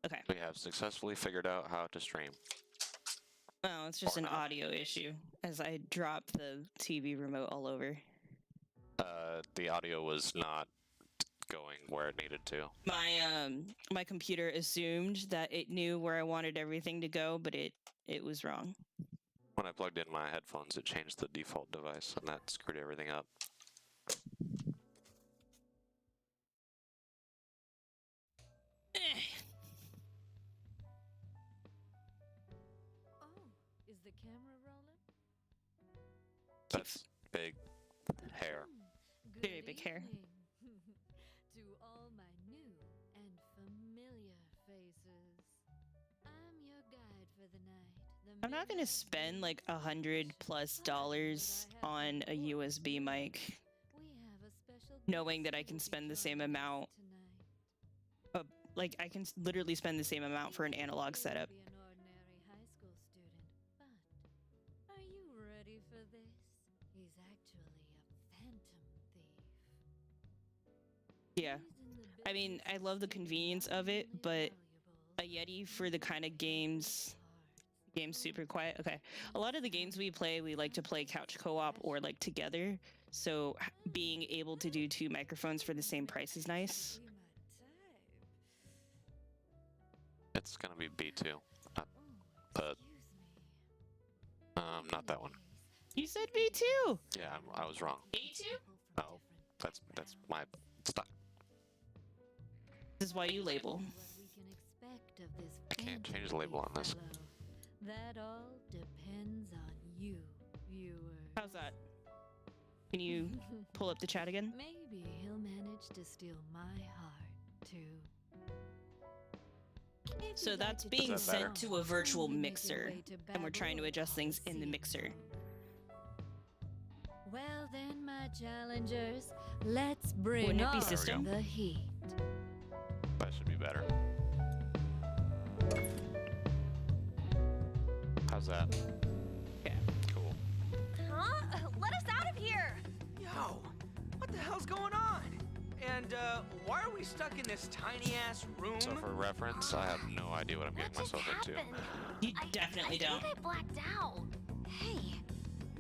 Okay. We have successfully figured out how to stream. Oh, it's just Or an not. audio issue as I drop the TV remote all over. The audio was not going where it needed to. My computer assumed that it knew where I wanted everything to go, but it was wrong. When I plugged in my headphones, it changed the default device, and that screwed everything up. Oh, is the camera rolling? That's big hair. Good Very big hair. evening. To all my new and familiar faces, I'm your guide for the night. I'm not gonna spend like $100+ on a USB mic, knowing that I can spend the same amount. Like I can literally spend the same amount for an analog setup. Be an ordinary high school student, but are you ready for this? He's actually a phantom thief. Yeah, I mean, I love the convenience of it, but a Yeti for the kind of game's super quiet. Okay, a lot of the games we play, we like to play couch co-op or like together. So being able to do 2 microphones for the same price is nice. It's gonna be B2, but not that one. You said B2. Yeah, I was wrong. A2? No, that's my stop. This is why you label. I can't change the label on this. That all depends on you, viewer. How's that? Can you pull up the chat again? Maybe he'll manage to steal my heart too. So that's being sent to a virtual mixer, and we're trying to adjust things in the mixer. Well then, my challengers, let's bring Wouldn't it be on system? the heat. That should be better. How's that? Yeah. Cool. Huh? Let us out of here! Yo, what the hell's going on? And why are we stuck in this tiny ass room? So for reference, I have no idea what I'm getting What just myself into. happened? You definitely I don't. think I blacked out. Hey,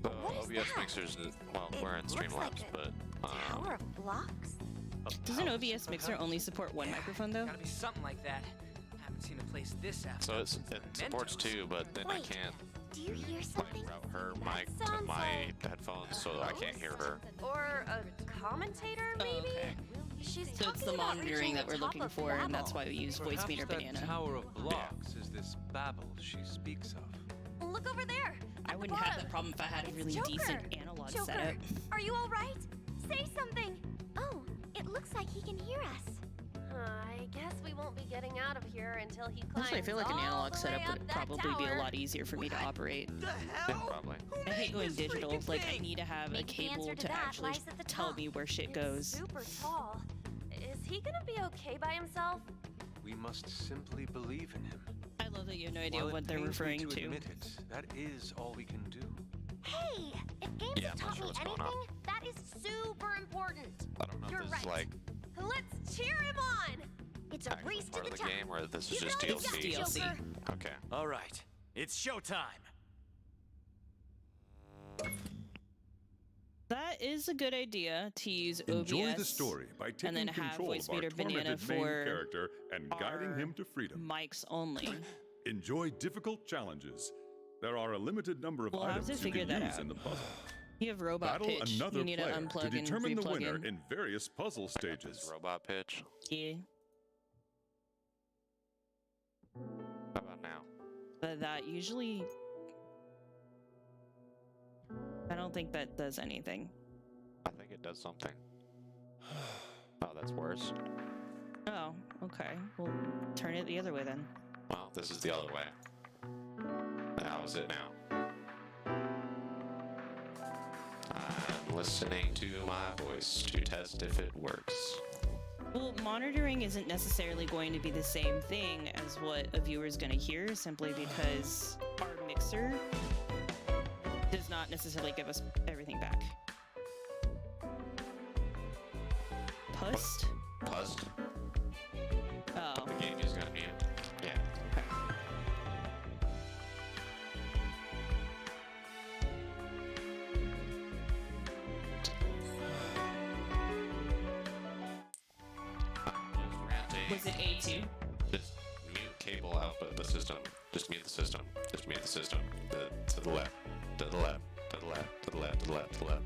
The what is OBS that? mixers, well, we're in It looks like Streamlabs, a but tower of blocks? Does an OBS mixer only support one microphone though? Gotta be something like that. Haven't seen a place this after. so it supports 2, but then I Wait, can't do you hear like something? route her That mic to sounds my like headphones so that I can't hear her. Or a commentator, Oh, maybe? okay. She's So it's the talking about monitoring reaching that the we're top looking of for, and that's Babel. why we use voice Perhaps meter that banana. tower of blocks is this Babel she speaks of. Look over there. I at the wouldn't have bottom. that problem if I had a It's really Joker. decent analog Joker, setup. are you all right? Say something. Oh, it looks like he can hear us. I guess we won't be getting out of here until he climbs Honestly, I feel like an all analog the setup way would up that probably be a tower. lot easier for me to operate. The Yeah, hell? probably. Who I hate made going this digital. freaking Like, I thing? need to have a Maybe the cable answer to that actually lies at the tell top. me where shit It's goes. super tall. Is he gonna be okay by himself? We must simply believe in him. I love that you have no idea While it what they're pains me referring to. admit it, that is all we can do. Hey, if games Yeah, have I'm not taught sure me what's going anything, on. that is super important. I don't know You're if this is right. like Let's cheer him on. It's a actually race to part the of the top. game, or this You is just know you got it, DLC. DLC. Joker. Okay. All right, it's showtime. That is a good idea to use OBS. Enjoy the story by and taking then have control voice of our meter banana tormented main for character and guiding our him to freedom. mics only. Enjoy difficult challenges. There are a limited number of We'll have items to you figure can that use out. in the puzzle. You have robot Battle pitch. another You need to player unplug to and determine the replug winner in. in various puzzle I got this stages. robot pitch. Yeah, How about now? but that usually... I don't think that does anything. I think it does something. Oh, that's worse. Oh, okay. We'll turn it the other way then. Well, this is the other way. How is it now? I'm listening to my voice to test if it works. Well, monitoring isn't necessarily going to be the same thing as what a viewer is going to hear, simply because our mixer does not necessarily give us everything back. Pust? Pust? Oh. The game is gonna mute. Was it A2? Just mute cable output the system. Just mute the system. Just mute the system. To the left. To the left. To the left. To the left. To the left. To the left.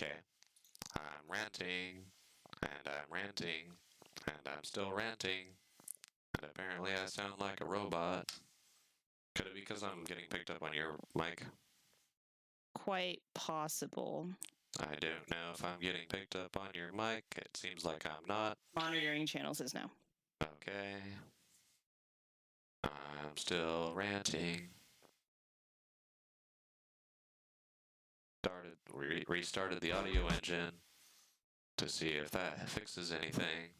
Okay. I'm ranting. And I'm ranting. And I'm still ranting. And apparently I sound like a robot. Could it be because I'm getting picked up on your mic? Quite possible. I don't know if I'm getting picked up on your mic. It seems like I'm not. Monitoring channels is now. Okay. I'm still ranting. Restarted the audio engine to see if that fixes anything.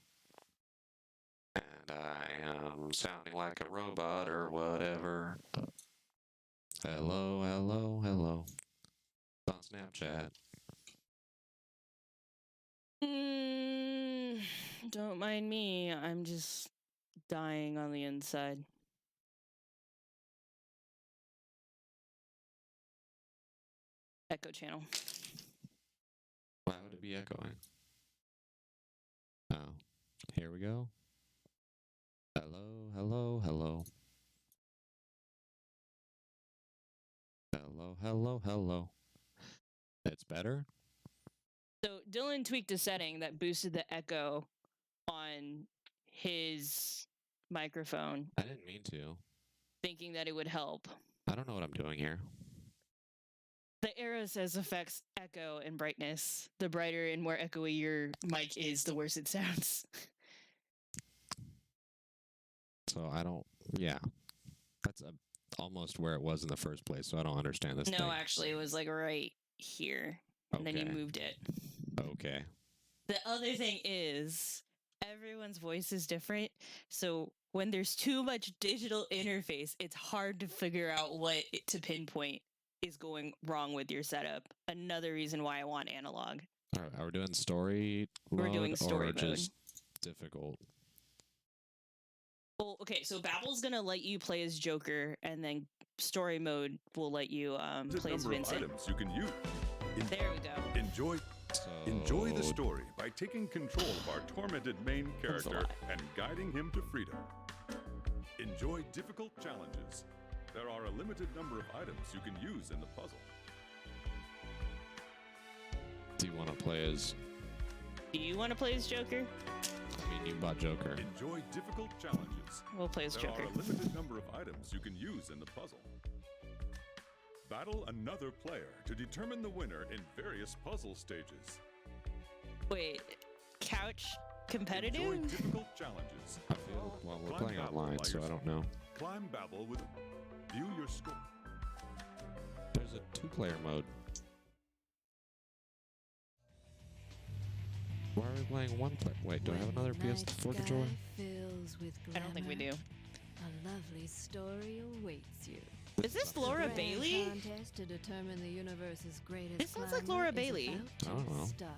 And I am sounding like a robot or whatever. Hello, hello, hello. On Snapchat. Don't mind me. I'm just dying on the inside. Echo channel. Why would it be echoing? Oh, here we go. Hello, hello, hello. Hello, hello, hello. It's better? So Dylan tweaked a setting that boosted the echo on his microphone, I didn't mean to. thinking that it would help. I don't know what I'm doing here. The arrow says affects echo and brightness. The brighter and more echoey your mic is, the worse it sounds. So I don't, yeah. That's almost where it was in the first place, so I don't understand this thing. No, actually, it was like right here. And then he Okay. moved it. Okay. The other thing is, everyone's voice is different. So when there's too much digital interface, it's hard to figure out to pinpoint is going wrong with your setup. Another reason why I want analog. All right, are we doing story We're mode doing story or mode. just difficult? Well, okay, so Babble's gonna let you play as Joker, and then story mode will let you play as number of Vincent. items you can use. There we go. Enjoy the story by taking control of our tormented main That was a character lot. and guiding him to freedom. Enjoy difficult challenges. There are a limited number of items you can use in the puzzle. Do you want to play as... Do you want to play as Joker? I mean, you bought Joker. Enjoy difficult challenges. We'll play as There Joker. are a limited number of items you can use in the puzzle. Battle another player to determine the winner in various puzzle stages. Wait, couch competitive? Enjoy difficult challenges. I feel, well, we're Climb playing Babel online, by so I yourself. don't know. Climb Babel with view your score. There's a two-player mode. Why are we playing one player? Wait, do I have another PS4 controller? I don't think we do. A lovely story awaits you. Is this Laura The grand Bailey? contest to determine the universe's greatest This sounds like climber Laura is Bailey. about to I don't know. start.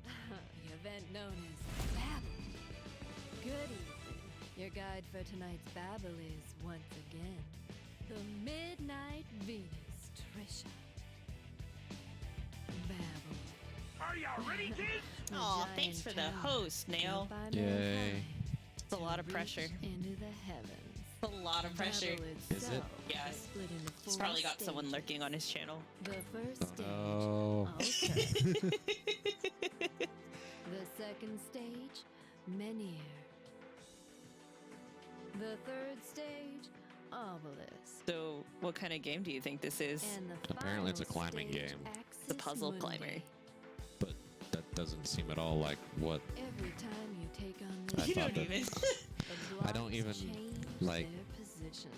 The event known as Babel. Good evening. Your guide for tonight's Babel is, once again, the Midnight Venus Trisha. Babel. Are y'all ready, kids? A Aw, giant thanks for the tower host, Nail. built by Yay. mankind It's a lot of to pressure. reach into the heavens. A lot of pressure. Babel Is it? itself Yeah. is split into He's 4 probably got someone stages. lurking on his channel. The first stage. Oh, Okay. The second stage, Menhir. The third stage, Obelisk. So, what kind of game do you think this is? And the Apparently it's a final climbing stage, game. The Axis puzzle Mundi. climber. but that doesn't seem at all like what... Every time you take on I this You thought don't that- even. the I don't blocks even, change like- their position.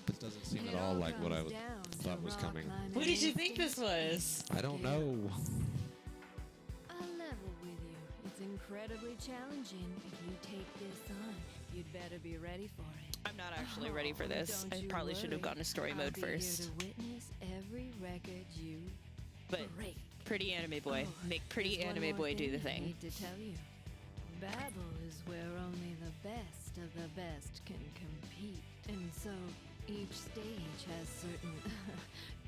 This doesn't seem It at all like what I comes down to thought was rock coming. climbing What did you think this instincts. was? I don't know. I'll level with you. It's incredibly challenging. If you take this on, you'd better be ready for it. I'm not actually ready for this. Don't I you probably should have worry. gone to story I'll mode be here first. to witness every record you But break. pretty anime boy. Oh, Make pretty there's one anime more boy do the I thing. need to tell you. Babel is where only the best of the best can compete. And so each stage has certain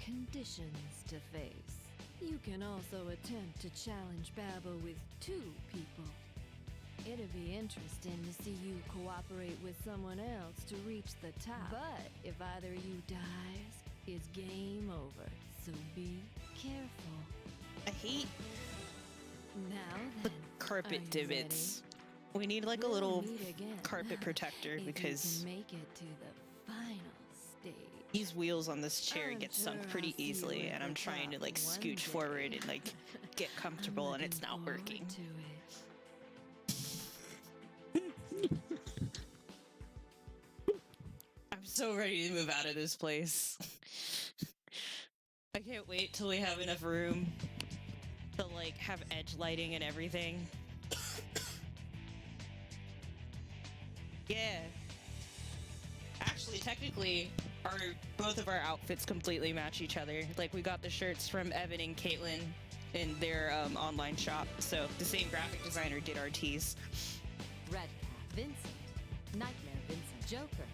conditions to face. You can also attempt to challenge Babel with 2 people. It'd be interesting to see you cooperate with someone else to reach the top. But if either of you dies, it's game over. So be careful. I hate Now the then, carpet are you divots. We need like a We'll little meet again carpet protector if because you can make it to the final stage. these wheels on this chair I'm get sure sunk pretty I'll see you easily, at and the I'm trying to top like one scooch day. forward and like get I'm comfortable, and it's looking not forward working. to it. I'm so ready to move out of this place. I can't wait till we have enough room to like have edge lighting and everything. Yeah. Actually, technically, both of our outfits completely match each other. Like, we got the shirts from Evan and Caitlin in their online shop, so the same graphic designer did our tees. Redcap, Vincent. Nightmare Vincent, Joker.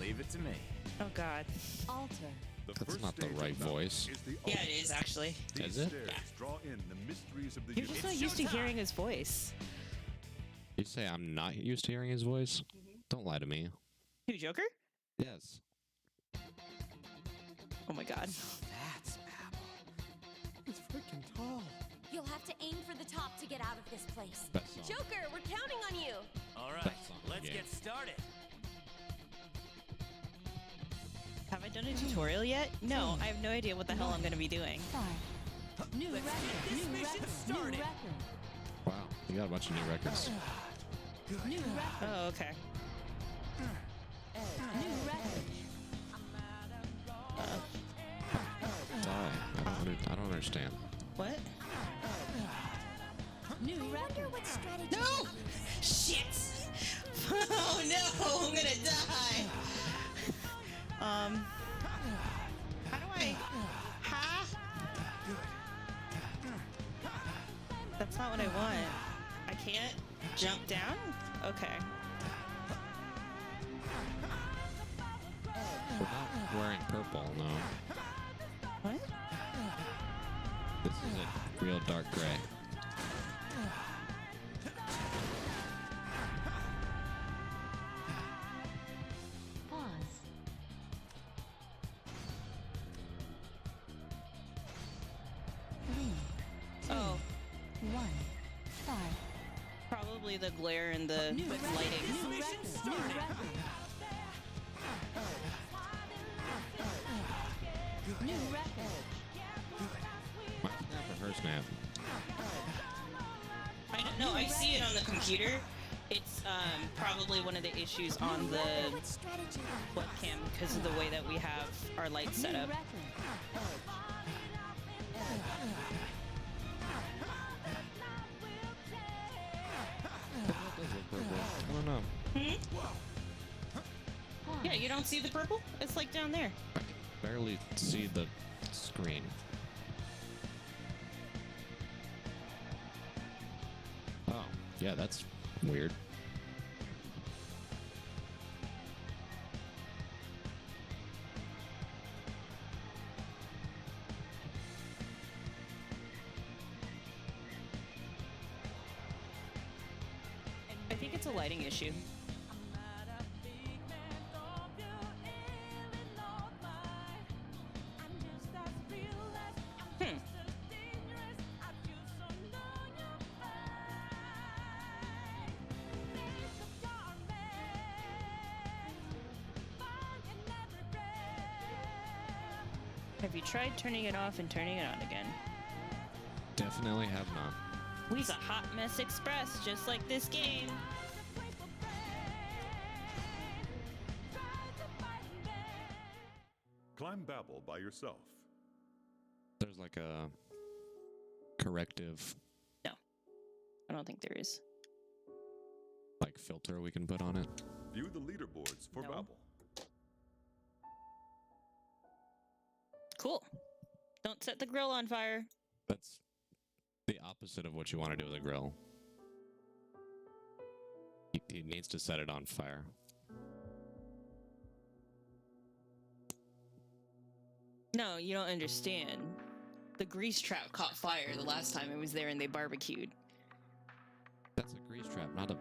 Leave it to me. Oh god. Alter. The That's first not the stage of right battle voice. is the Yeah, it ultimate. is actually. These Is it? stairs draw in the mysteries of the You're just universe. not used to hearing his voice. You say I'm not used to hearing his voice? Don't lie to me. Who, Joker? Yes. Oh my god. That's Babel. It's freaking tall. You'll have to aim for the top to get out of this place. Best song. Joker, we're counting on you. All right, Best song in the let's game. get started. Have I done a tutorial yet? No, I have no idea what the hell I'm gonna be doing. 5. New Let's record. get this New mission record. started. New record. Wow, you got a bunch of new records. New record. Oh, okay. New record. Die. I don't understand. What? New I wonder record. what strategy. No! Shit! Oh no, I'm gonna die! How do I... Ha? That's not what I want. I can't jump down? Okay. We're not wearing purple, no. What? This is a real dark gray. Pause. Oh, 1. 5. probably the glare and the New record. lighting. New record. New record. New record. My snap or her snap? I don't know, I see it on the computer. It's probably one of the issues on the What strategy? webcam because of the way that we have our lights set New up. record. I don't know. Yeah, you don't see the purple? It's like down there. I can barely see the screen. Oh, yeah, that's weird. I think it's a lighting issue. Hmm. Have you tried turning it off and turning it on again? Definitely have not. We's a hot mess express, just like this game. Climb Babel by yourself. There's like a corrective, I don't think there is. like, filter we can put on it. View the leaderboards for No. Babel. Cool. Don't set the grill on fire. That's the opposite of what you want to do with a grill. He needs to set it on fire. No, you don't understand. The grease trap caught fire the last time I was there and they barbecued. That's a grease trap, not a...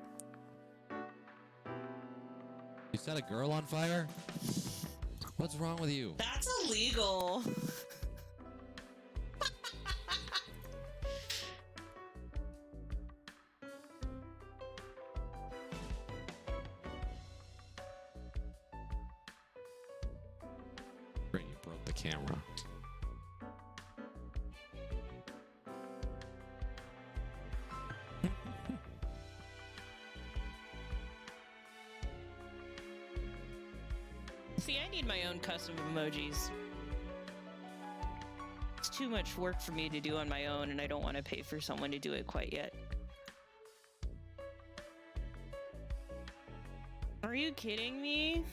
You set a girl on fire? What's wrong with you? That's illegal. Great, you broke the camera. See, I need my own custom emojis. It's too much work for me to do on my own, and I don't want to pay for someone to do it quite yet. Are you kidding me?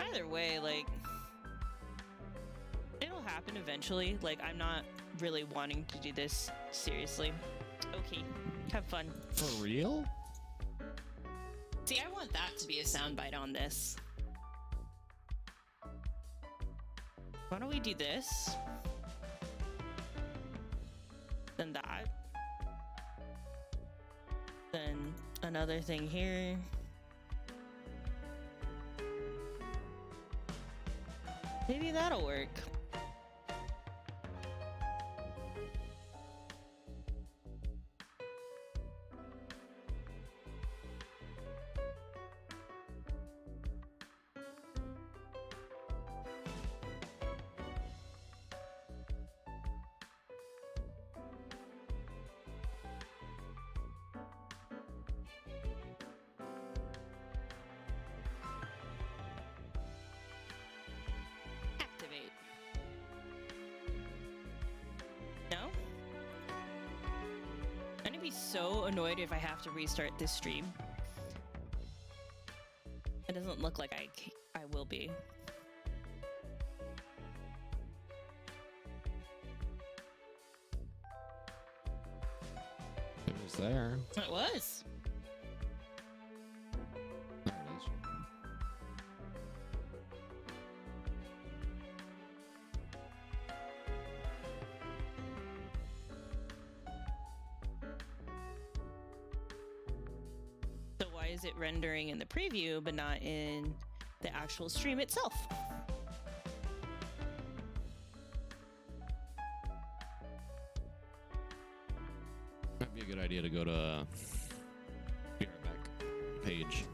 Either way, like, it'll happen eventually. Like, I'm not really wanting to do this seriously. Okay, have fun. For real? See, I want that to be a soundbite on this. Why don't we do this? Then that. Then another thing here. Maybe that'll work. Activate. No? I'm gonna be so annoyed if I have to restart this stream. It doesn't look like I will be. It was there. It was. There it is. So why is it rendering in the preview but not in the actual stream itself? Might be a good idea to go to Be Right Back page.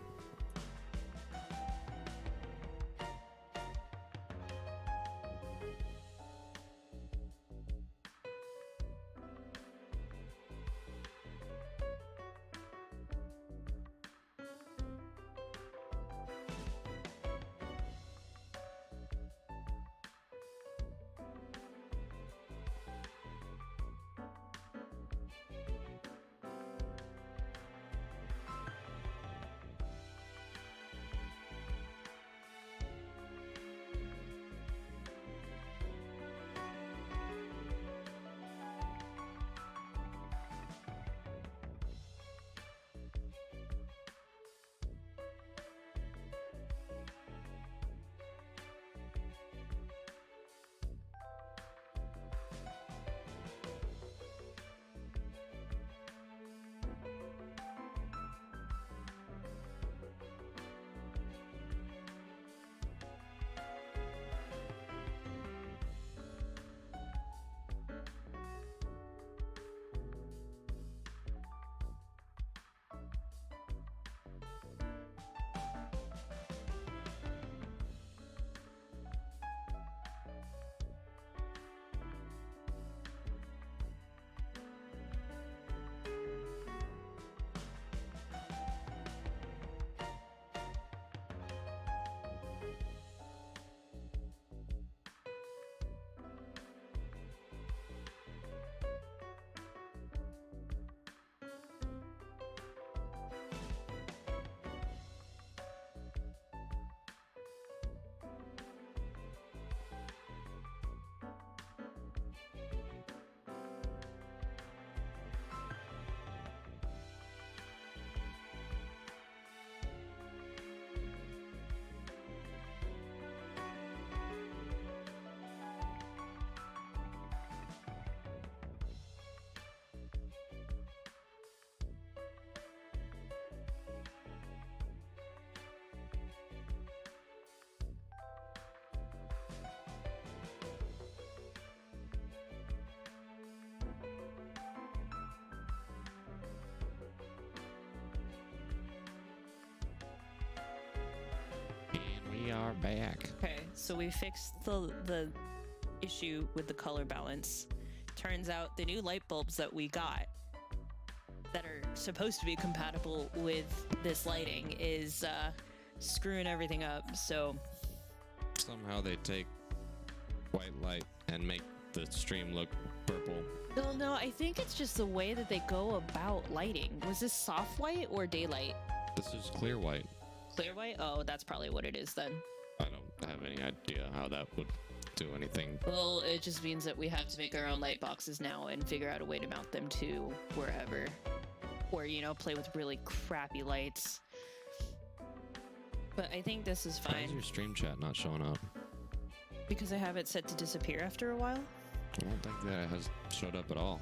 are back. Okay, so we fixed the issue with the color balance. Turns out the new light bulbs that we got that are supposed to be compatible with this lighting is screwing everything up. So Somehow they take white light and make the stream look purple. well, no, I think it's just the way that they go about lighting. Was this soft white or daylight? This is clear white. Clear white? Oh, that's probably what it is then. I don't have any idea how that would do anything. Well, it just means that we have to make our own light boxes now and figure out a way to mount them to wherever. Or, you know, play with really crappy lights. But I think this is Why is fine your stream chat not showing up? because I have it set to disappear after a while. I don't think that has showed up at all.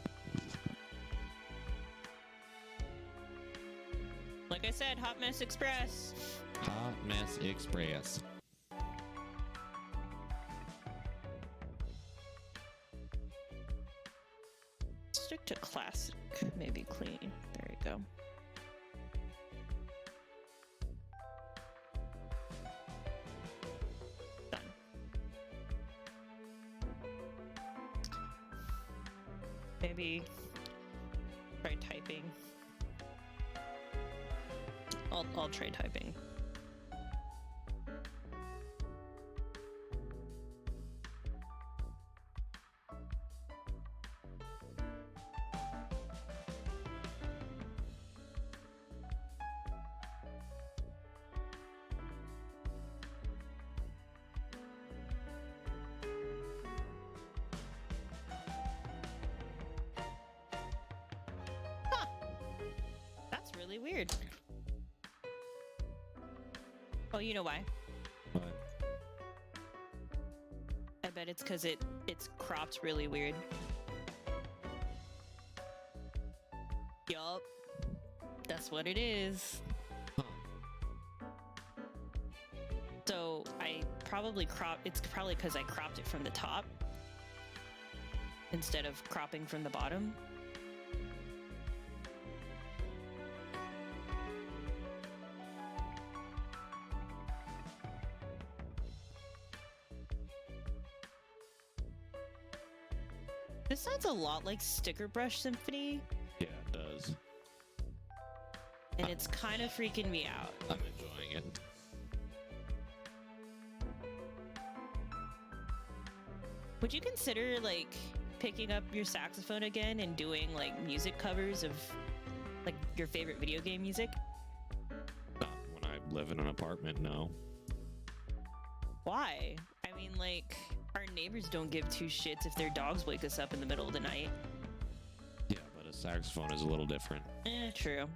Like I said, Hot Mess Express. Hot Mess Express. Stick to classic, maybe clean. There you go. Done. Maybe try typing. I'll try typing. Huh. That's really weird. Oh, you know why? But I bet it's because it's cropped really weird. Yup. That's what it is. So I probably it's probably because I cropped it from the top instead of cropping from the bottom. This sounds a lot like Sticker Brush Symphony, yeah, it does. and it's kind of freaking me out. I'm enjoying it. Would you consider, like, picking up your saxophone again and doing, like, music covers of, like, your favorite video game music? Not when I live in an apartment, no. Why? I mean, like, our neighbors don't give two shits if their dogs wake us up in the middle of the night. Yeah, but a saxophone is a little different. True.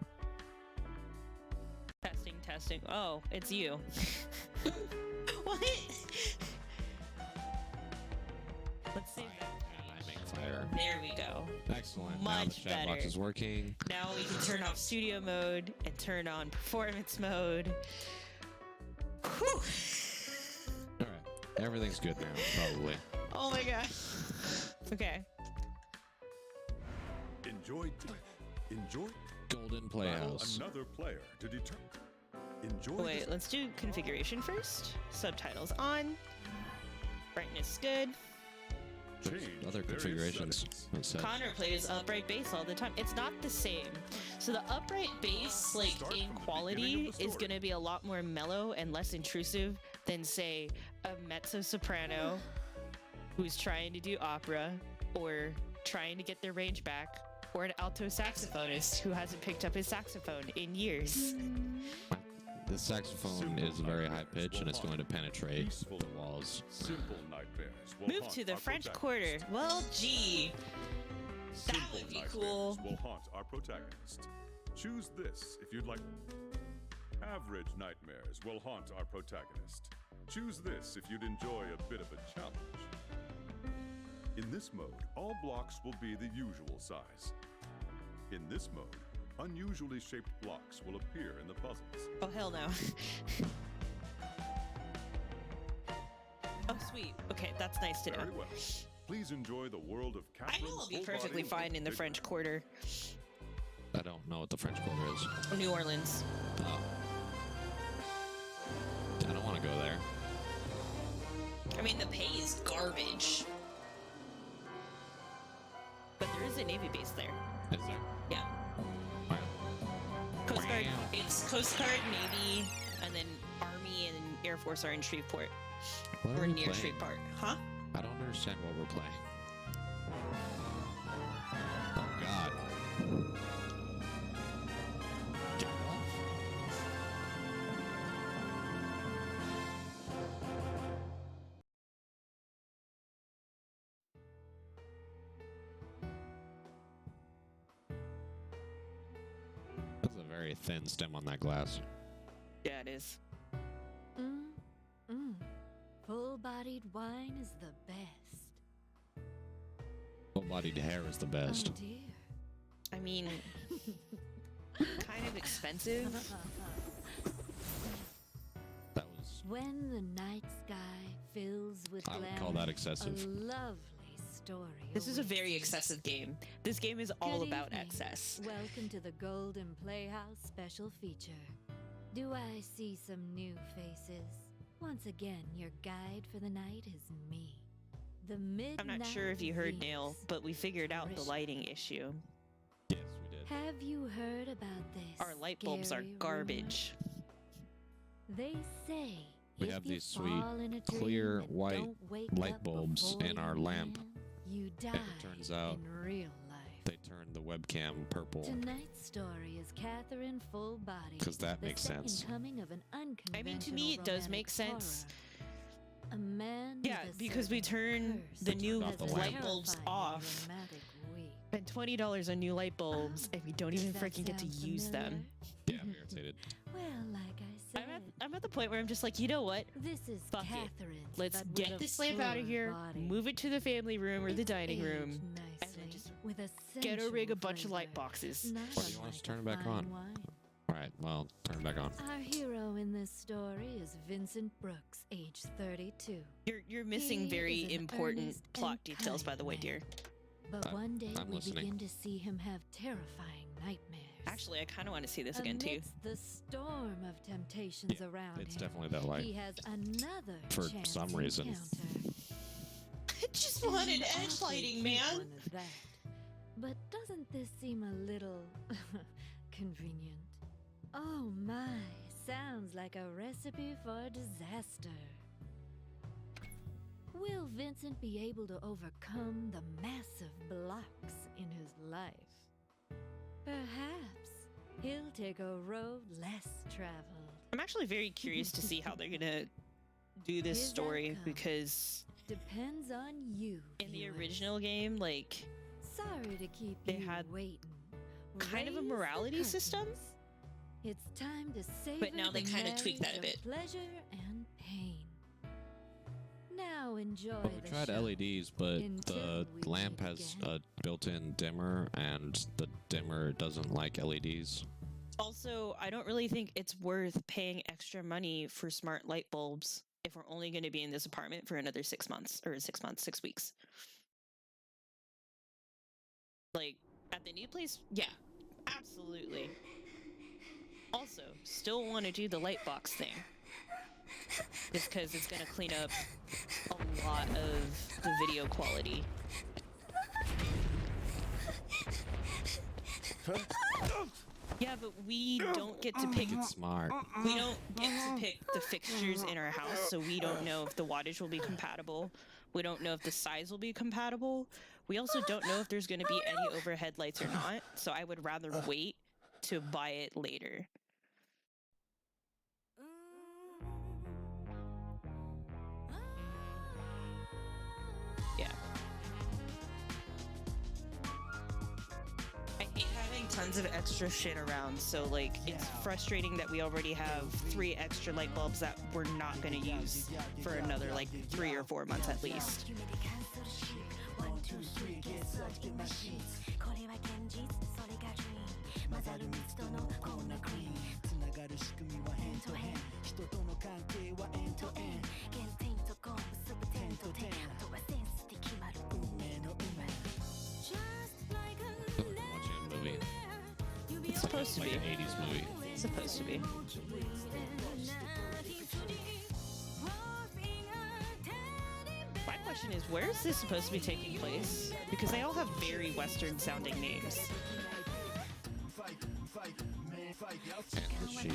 Testing, testing. Oh, it's you. What? Let's see. I make fire. There we go. Excellent. Now the Much chat box better. is working. Now we can turn off studio mode and turn on performance mode. Whew. All right, everything's good now, probably. Oh my god. Okay. Enjoy. Golden Battle Playhouse. another player to determine. Enjoy. Wait, let's do configuration first. Subtitles on. Brightness good. There's Change other various configurations. settings. It says. Connor plays upright bass all the time. It's not the same. So the upright bass, like Start in from the quality, beginning of the is story. going to be a lot more mellow and less intrusive than, say, a mezzo soprano who's trying to do opera or trying to get their range back, or an alto saxophonist who hasn't picked up his saxophone in years. The saxophone is very high pitch and it's going to penetrate Peaceful. the walls. Simple nightmares will Move haunt to the our French Quarter. protagonist. Well, gee. That Simple would be nightmares cool. will haunt our protagonist. Choose this if you'd like. Average nightmares will haunt our protagonist. Choose this if you'd enjoy a bit of a challenge. In this mode, all blocks will be the usual size. In this mode, unusually shaped blocks will appear in the puzzles. Oh, hell no. Oh, sweet. Okay, that's nice to know. Very well. Please enjoy the world of I Catherine's know I'll be full perfectly body fine in the big French mouth. Quarter. I don't know what the French Quarter is. New Orleans. Oh. I don't want to go there. I mean, the pay is garbage. But there is a Navy base there. Is there? Yeah. Wow. Coast Guard. Wow. It's Coast Guard, Navy, and then Army and Air Force are in Shreveport. What are Or we near playing? Shreveport. Huh? I don't understand what we're playing. Oh God. Get off. That's a very thin stem on that glass. Yeah, it is. Full-bodied wine is the best. Full-bodied hair is the best. Oh dear. I mean, kind of expensive. That was. When the night sky fills with I would glamour, call that excessive. a lovely story. This is a very awaits you. excessive game. This game is all Good about evening. excess. Welcome to the Golden Playhouse special feature. Do I see some new faces? Once again, your guide for the night is me. The Midnight I'm not sure if you heard Venus. Nail, but we figured out the Marisha. lighting issue. Yes, we did. Have you heard about this? Our light bulbs are scary garbage. rumor? They say We if have you these sweet, fall in a dream clear, and white don't wake light up bulbs before in our you lamp. land, you die it turns out in real life. They turned the webcam purple. Tonight's story is Catherine Full Body. 'Cause that the makes second sense. Coming of an unconventional I mean, to me, it does make romantic sense. horror. A man Yeah, with a because we certain turn curse the new off the has a lamp. light bulbs terrifying off. romantic week. Spend $20 on new light bulbs, and we don't even Does that freaking get to sound use them. Yeah, I'm irritated. Well, like I said, I'm at the point where I'm just like, you know what? this is Fuck it. Catherine. Let's but with get a this lamp out of full here, body. move it to the family room or the It's dining room, aged and then nicely, just with a get a rig a sensual bunch of light flavor, boxes. not Why do you want us unlike to turn a it back fine on? wine. Alright, well, turn it back on. Our hero in this story is Vincent Brooks, age 32. You're missing He very is an important earnest plot and details, by kind the way, man. dear. But one day I'm we listening. begin to see him have terrifying nightmares. Actually, I kind of want to see this again, too. Amidst the storm of temptations Yeah, around it's him, definitely that light. he has another For chance some reason. encounter. I just An wanted edge awfully lighting, cute man. one at that. But doesn't this seem a little convenient? Oh my, sounds like a recipe for disaster. Will Vincent be able to overcome the massive blocks in his life? Perhaps he'll take a road less traveled. I'm actually very curious to see how they're gonna do this His story outcome because Depends on you. in the viewers. original game, like, Sorry to keep They you had waiting. kind of a Raise the morality system. curtains. It's time to savor now they the kinda tweak that a marriage of bit. Pleasure and pain. Now enjoy Well, we the tried show. LEDs, but Until the we lamp meet has again. a built-in dimmer, and the dimmer doesn't like LEDs. Also, I don't really think it's worth paying extra money for smart light bulbs if we're only going to be in this apartment for another 6 months, 6 weeks. Like, at the new place, yeah, absolutely. Also, still want to do the light box thing. Just because it's going to clean up a lot of the video quality. Yeah, but we don't get to pick. It's smart. We don't get to pick the fixtures in our house, so we don't know if the wattage will be compatible. We don't know if the size will be compatible. We also don't know if there's going to be any overhead lights or not, so I would rather wait to buy it later. Yeah. I hate having tons of extra shit around, so like it's frustrating that we already have 3 extra light bulbs that we're not going to use for another like 3 or 4 months at least. Watching a movie. It's supposed to Like be. an 80s movie. It's supposed to be. question is, where is this supposed to be taking place? Because they all have very Western sounding names. And the sheep.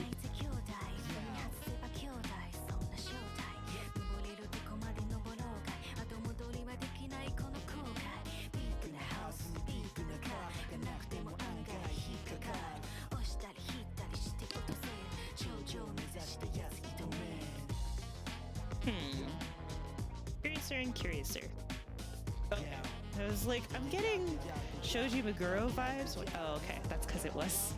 Curiouser and curiouser. Okay. I was like, I'm getting Shoji Meguro vibes. Oh, okay. That's because it was.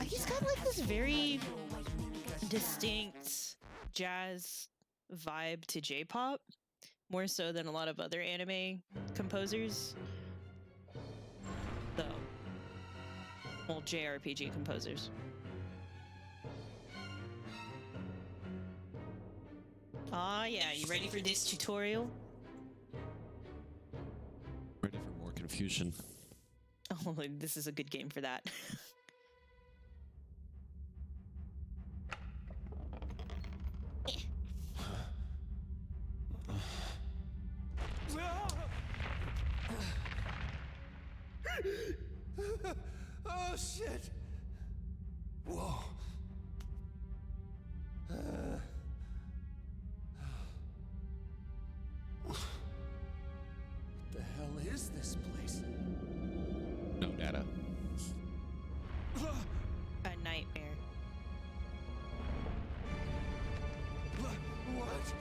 He's got like this very distinct jazz vibe to J-pop, more so than a lot of other anime composers. Though, well, JRPG composers. Ah, yeah. You ready for this tutorial? Ready for more confusion. Oh, this is a good game for that. Oh shit! Whoa. What the hell is this place? No data. A nightmare. What?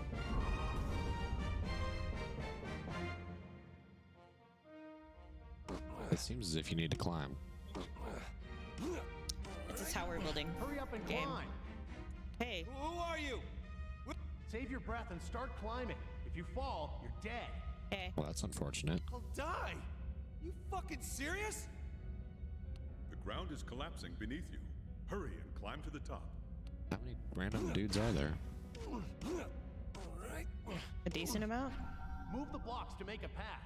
It seems as if you need to climb. It's a tower building. Hurry up and Game. climb. Hey. Who are you? Save your breath and start climbing. If you fall, you're dead. Hey. Well, that's unfortunate. I'll die. You fucking serious? The ground is collapsing beneath you. Hurry and climb to the top. How many random dudes are there? All right. A decent amount? Move the blocks to make a path.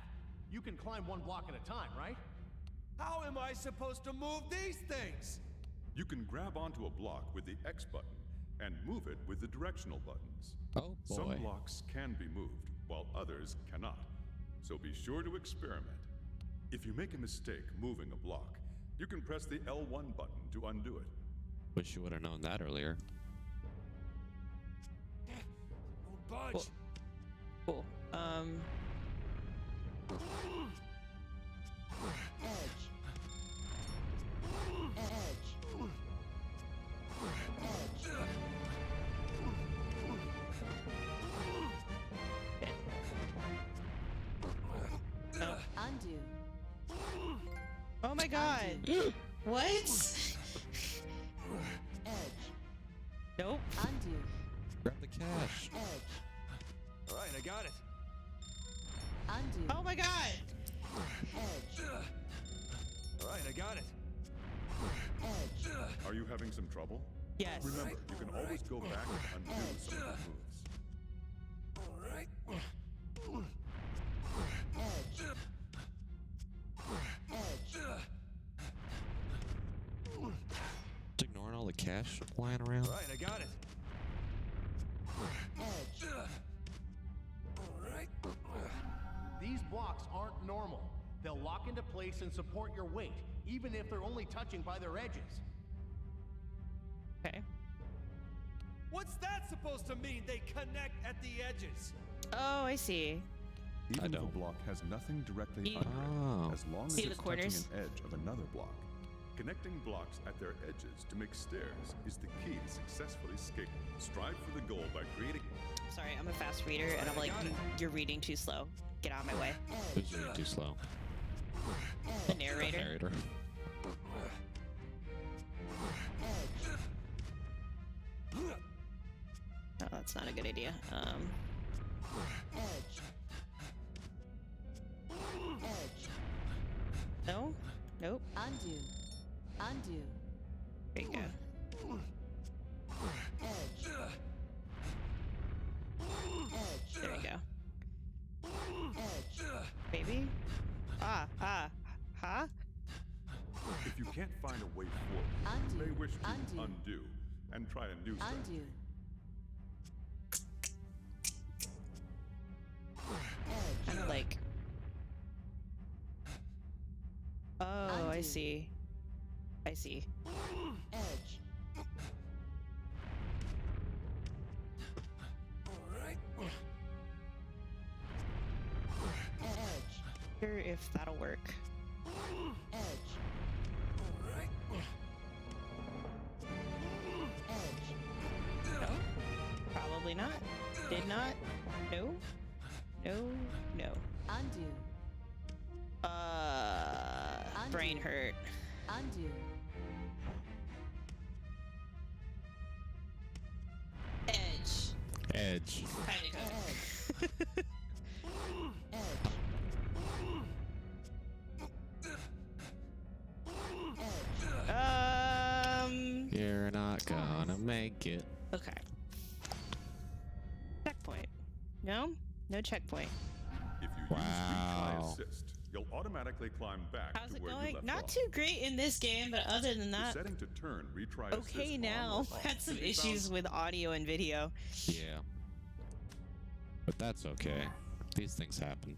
You can climb one block at a time, right? How am I supposed to move these things? You can grab onto a block with the X button and move it with the directional buttons. Oh boy. Some blocks can be moved, while others cannot. So be sure to experiment. If you make a mistake moving a block, you can press the L1 button to undo it. Wish you would have known that earlier. Won't budge. Cool. Undo. Oh my god. What? Nope. Undo. Grab the cash. All right, I got it. Undo. Oh my god. All right, I got it. Are you having some trouble? Yes. Remember, you can always go back and undo some of the moves. All right. Just ignoring all the cash flying around. All right, I got it. All right. These blocks aren't normal. They'll lock into place and support your weight, even if they're only touching by their edges. Okay. What's that supposed to mean? They connect at the edges. Oh, I see. Even if a don't. block has nothing directly You- under Oh. it, as long as See the it's corners? touching an edge of another block. Connecting blocks at their edges to make stairs is the key to successfully skating. Strive for the goal by creating... Sorry, I'm a fast reader, and I'm like, you're reading too slow. Get out of my way. Who's reading too slow? The narrator. Narrator. Oh, that's not a good idea. No? Nope. Undo. Undo. There you go. There you go. Maybe? Huh? If you can't find a way forward, Undo. you may wish to Undo. undo and try a new strategy. Undo. Oh, I Undo. see. I see. Edge. Edge. Sure if that'll work. Edge. Edge. No? Probably not. Did not? No? No? No. Undo. Brain hurt. Undo. Edge. Edge. Kinda Edge. Edge. You're not gonna make it. Okay. Checkpoint. No? No checkpoint. If you use Wow. retry assist, you'll automatically climb back How's to it where going? you left Not off. too great in this game, but other than The that, setting to turn retry assist okay on now. or off Had some can be issues found with audio and video. Yeah. But that's okay. These things happen.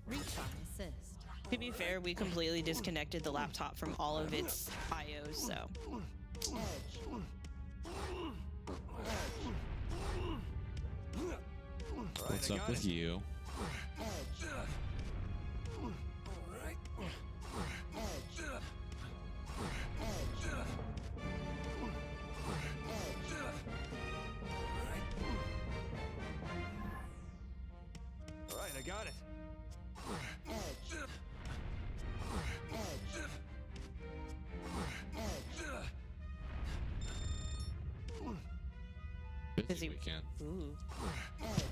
Retry assist. To be fair, we completely disconnected the laptop from all of its IOs, so. Edge. What's up with you? Edge. Edge. Edge. All right, I got it. Edge. Edge. Edge. Busy weekend. Ooh. Edge.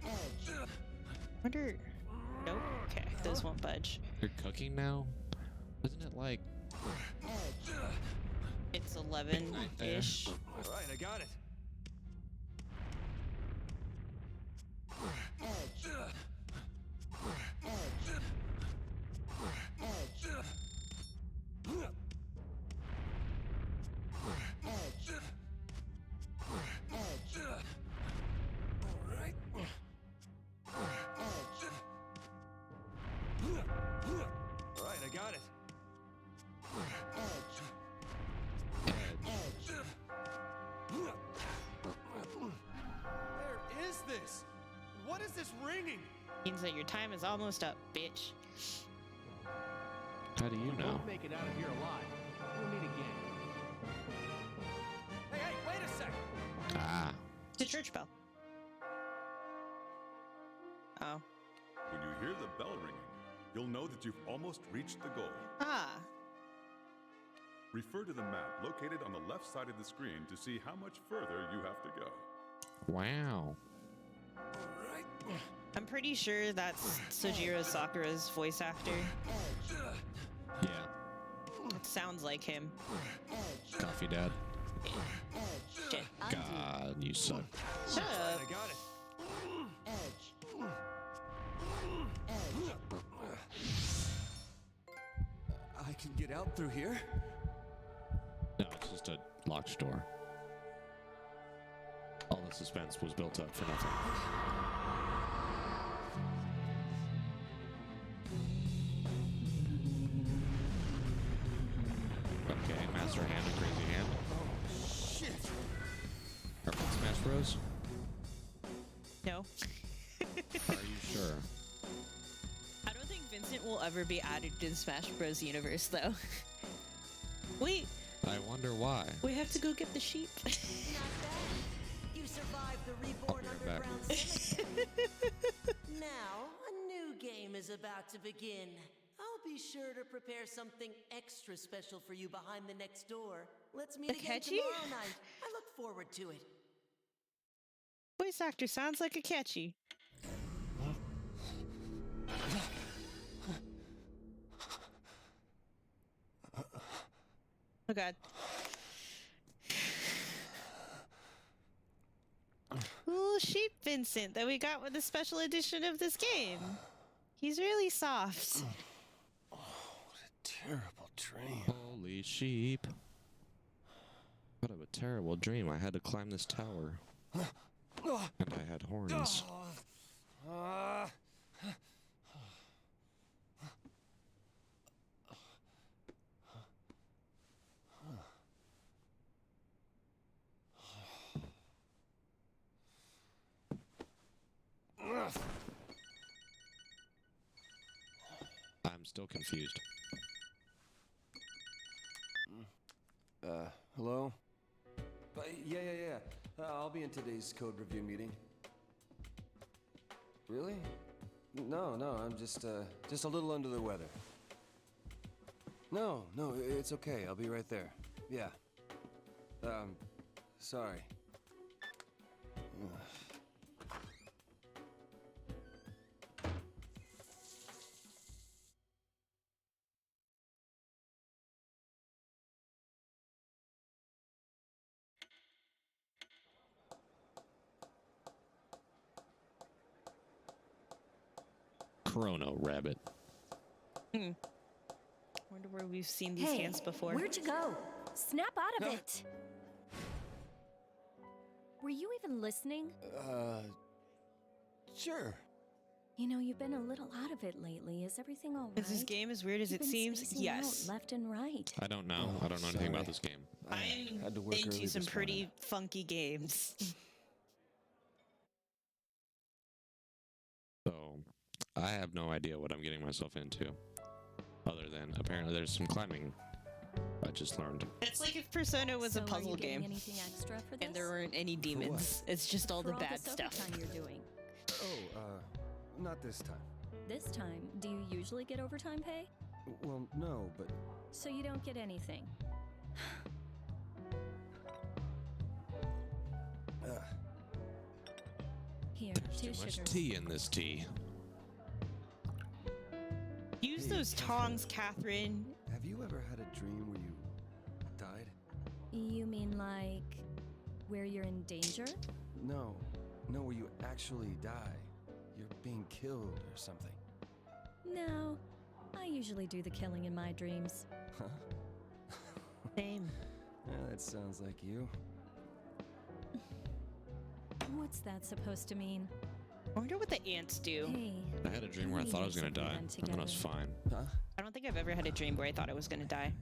Edge. Wonder. Nope. Okay, those won't budge. You're cooking now? Isn't it like Edge. It's midnight there? 11-ish. All right, I got it. Edge. Edge. Edge. Edge. Edge. All right, I got it. Edge. Edge? Edge. Where is this? What is this ringing? Means that your time is almost up, bitch. How do you know? Don't make it out of here alive. We'll meet again. Hey, wait a sec. Ah. It's a church bell. Oh. When you hear the bell ringing, you'll know that you've almost reached the goal. Ah. Refer to the map located on the left side of the screen to see how much further you have to go. Wow. I'm pretty sure that's Sojiro Sakura's voice actor. Yeah. It sounds like him. Coffee Dad. Shit. God, you suck. Shut All right, up. I got it. Edge. Edge. I can get out through here? No, it's just a locked door. All the suspense was built up for nothing. Okay, Master Hand and Crazy Hand. Shit. Are we in Smash Bros? No. Are you sure? I don't think Vincent will ever be added to the Smash Bros. Universe, though. Wait, I wonder why. we have to go get the sheep. Not bad. You survived the reborn I'll be right back. underground cemetery. Now, a new game is about to begin. I'll be sure to prepare something extra special for you behind the next door. Let's meet again Akechi? tomorrow night. I look forward to it. Voice actor sounds like a catchy. Oh god. Little sheep Vincent that we got with the special edition of this game. He's really soft. Terrible dream. Holy sheep. What a terrible dream. I had to climb this tower. And I had horns. still confused. Hello? Yeah. I'll be in today's code review meeting. Really? No, I'm just a little under the weather. No, it's okay. I'll be right there. Yeah. Sorry. Chrono Rabbit. Wonder where we've seen these hands before. Where'd you go? Snap out of it! Were you even listening? Sure. You know, you've been a little out of it lately. Is everything all right? Is this game as weird as You've it been seems? spacing Yes. out left and right. I don't know. I don't know anything about this game. I'm had to work early into some this pretty morning. funky games. So, I have no idea what I'm getting myself into. Other than, apparently there's some climbing. I just learned. It's like if Persona was a So are puzzle you getting game. anything extra for this? And there weren't any demons. It's just all For the bad this stuff. overtime you're doing. Not this time. This time, do you usually get overtime pay? Well, no, but So you don't get anything. Here, There's 2 too much sugars. tea in this tea. Use those tongs, Catherine. have you ever had a dream where you died? You mean like where you're in danger? No, where you actually die. You're being killed or something. No, I usually do the killing in my dreams. Huh? Same. Yeah, that sounds like you. What's that supposed to mean? I wonder what the ants do. Hey, I had a dream where I thought I was gonna die, and then I was fine. Huh? I don't think I've ever had a dream where I thought I was gonna die.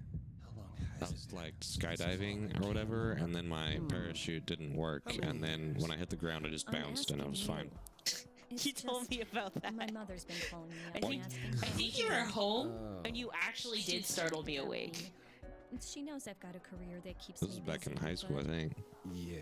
How long I has was like skydiving or whatever, and then my parachute didn't work, and then when I hit the ground, I just I'm bounced, and I was asking fine. It's He told just- me about that. My mother's been calling me I up think- and asking I how think I'm you were doing. home Oh. and you actually did She's startle me without awake. She knows I've got a career that keeps This me is back in busy, high school, I but, think. Yeah.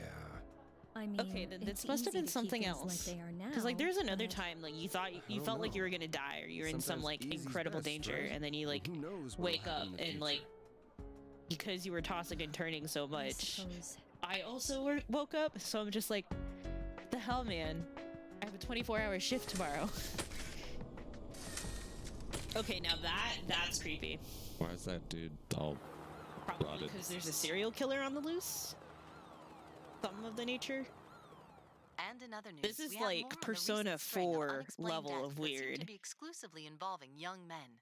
I mean, Okay, then it's this must have easy been to keep something things else. Like they are now, Because like there's another but time like you don't felt like know. you were gonna die or you're in some Sometimes like easy's incredible best, danger right? and then you like Who knows what'll wake happen up in the and like future. because you were tossing and turning so I much. suppose. I also woke up, so I'm just like, what the hell, man? I have a 24-hour shift tomorrow. Okay, now that's creepy. Why is that dude all Probably rotted? because there's a serial killer on the loose. Some of the nature. And in other news, This is we have like more on the Persona recent string of 4 unexplained level deaths of that seem weird. to be exclusively involving young men.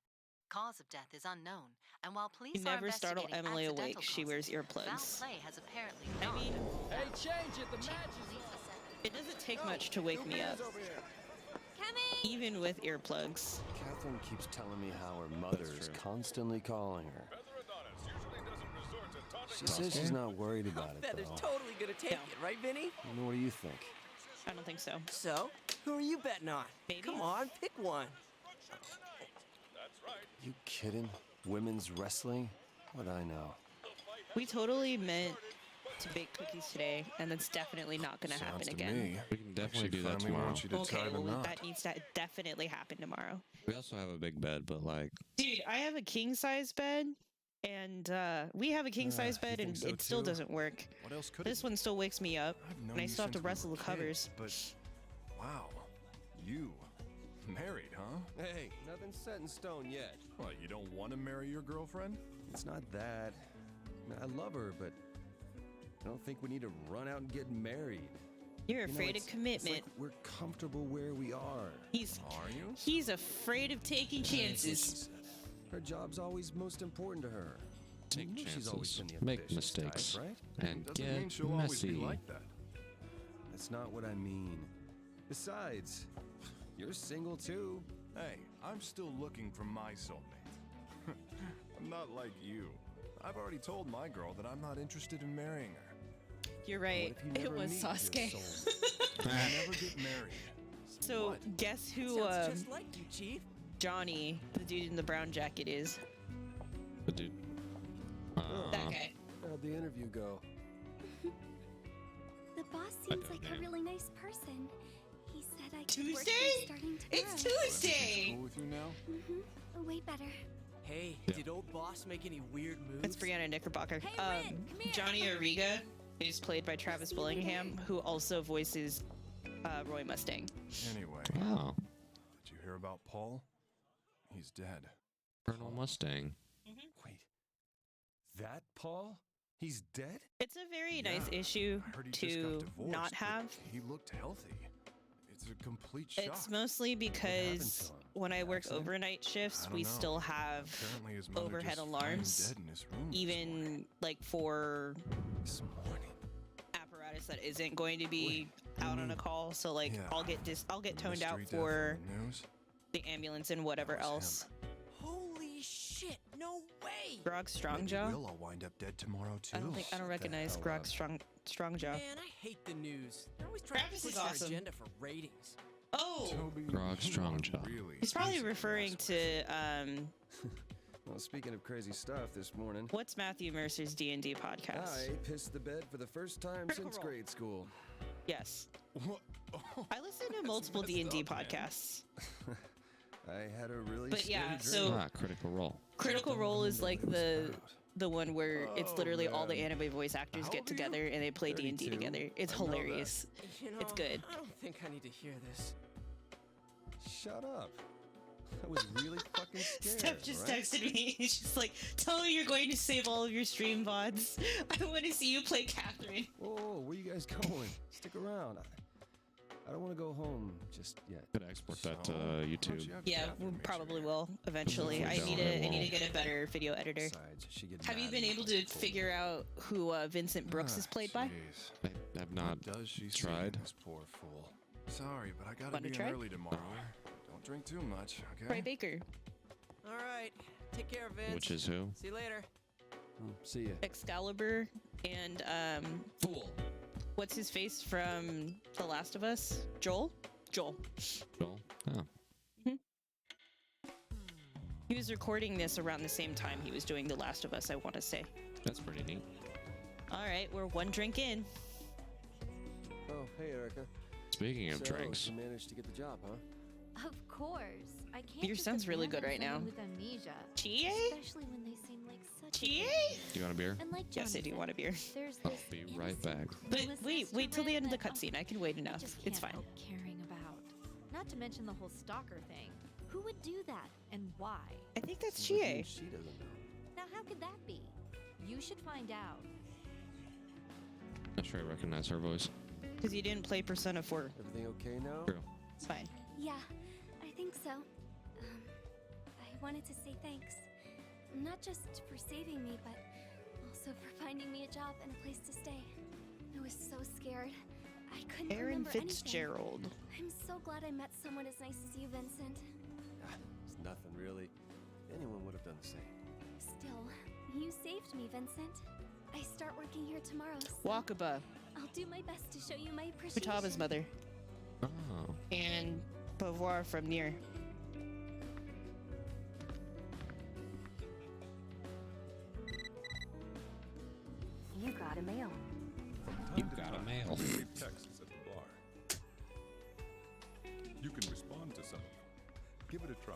Cause of death is unknown, and while police You are never startle investigating Emily awake. accidental She wears causes, earplugs. foul play has apparently I not mean, been ruled Hey, out. change it. The Chief match is police on. assessment- it doesn't take much to wake me up, even with earplugs. Catherine keeps telling me how her mother's constantly calling her. She says she's not worried about it, Feather's though. totally gonna take it, right, Vinny? What do you think? I don't think so. So, who are you betting on? Maybe. Come on, pick one. You kidding? Women's wrestling? What I know. We totally meant to bake cookies today, and that's definitely not going to happen again. We can definitely do that tomorrow. Okay, well, that needs to definitely happen tomorrow. We also have a big bed, but like, Dude, I have a king size bed, and we have a king size bed, and so it still too? doesn't work. What else could This one still wakes me up, I've known and I you still have to since we wrestle were the covers. kids, but wow, you married, huh? Hey, nothing's set in stone yet. What, you don't want to marry your girlfriend? It's not that. I love her, but I don't think we need to run out and get married. You're You know, afraid of it's commitment. like we're comfortable where we are. Are you? He's afraid of taking chances. Her job's always most important to her. take You know she's always chances, been the make ambitious type, mistakes, right? and Doesn't mean get she'll always be messy. like that. That's not what I mean. Besides, you're single too. Hey, I'm still looking for my soulmate. I'm not like you. I've already told my girl that I'm not interested in marrying her. You're right. What if you It never was meet your Sasuke. soulmate? You never get married. So What? guess who? Sounds just like you, Chief. Johnny, the dude in the brown jacket, is. The dude. That guy. How'd the interview go? The boss seems like a really nice person. He said I could Tuesday? work there starting tomorrow. It's Tuesday! Cool with you now? Mm-hmm. Way better. Hey, did old boss make any weird moves? It's Brianna Knickerbocker. Hey, Rin, come here. Johnny Arriga is played by Travis Willingham, who also voices Roy Mustang. Anyway, Wow. did you hear about Paul? He's dead. Colonel Mustang. Wait. That Paul? He's dead? It's a very Yeah, nice issue I heard he just to got divorced, not but have. He looked healthy. It's a complete shock. It's mostly happened because to him? when I work Accident? overnight shifts, I don't we know. still have Apparently his mother overhead just found him alarms, dead in his room this morning. even like for This morning. apparatus that isn't going to be out on a call. So like Yeah. I'll get toned out Mystery death for on the news. the ambulance and whatever That was else. Holy shit! No way! Grog Strongjaw. Maybe Will'll wind up dead tomorrow too. I don't recognize hell Grog up. Strongjaw. Man, I hate the news. They're always trying Travis to is push awesome. their agenda for ratings. Oh, Toby, Grog he Strongjaw. really he's probably easy referring mess to Well, speaking of crazy stuff this morning, what's Matthew Mercer's D&D podcast? I pissed the bed for the first time Critical since Role. grade school. Yes, with. What? Oh, I listen to that's multiple messed D&D up, man. podcasts. I had a really But scary yeah, dream. so- Ah, Critical Role. Critical Role is like What it was about. the one where it's Oh, literally all the man. anime voice actors How get old are you? together and they play D&D 32. together. It's I know that. hilarious. You know, It's good. I don't think I need to hear this. Shut up. I was really fucking scared. Steph just right? texted me. She's just like, tell me you're going to save all of your stream VODs. I want to see you play Catherine. Whoa, where you guys going? Stick around. I don't want to go home just yet. Could export that to So, why don't YouTube. you have Yeah, Catherine we make probably sure? will eventually. If we I don't, need it to won't. get a better video editor. Besides, she gets Have you mad been at able me. to figure out who Vincent Brooks is played by? Jeez. I have not What does she tried. see in this poor fool? Sorry, but I gotta Want to be try? in early tomorrow. Don't drink too much, okay? Troy Baker. All right, take care, Vince. Which is who? See you later. See ya. Excalibur and Fool. what's his face from The Last of Us? Joel? Joel. Joel. Oh. He was recording this around the same time he was doing The Last of Us, I want to say. That's pretty neat. All right, we're one drink in. Oh, hey, Erica. Speaking of So, drinks, you managed to get the job, huh? Of course. I can't Yours just sounds really abandon good right now. someone with amnesia. GA? Especially when they seem like such a GA? good do you want a beer? And like Yes, I do Johnny want a beer. said, there's I'll this be right innocent, back. But cluelessness wait to till the Ren end of the that, cutscene. I can wait I enough. just It's can't fine. help caring about. Not to mention the whole stalker thing. Who would do that and why? I think that's What GA. She doesn't know. Now, how could that be? You should find out. Not sure I recognize her voice. Because you didn't play Persona 4. Everything okay now? True. It's fine. Yeah, I think so. I wanted to say thanks. Not just for saving me, but also for finding me a job and a place to stay. I was so scared. I couldn't Aaron remember Fitzgerald. anything. I'm so glad I met someone as nice as you, Vincent. It's nothing, really. Anyone would have done the same. Still, you saved me, Vincent. I start working here tomorrow, so Wakaba, I'll do my best to show you my appreciation. Futaba's mother. Oh. And Beauvoir from Nier. You got a mail. You got a mail. Leave texts at the bar. You can respond to some of them. Give it a try.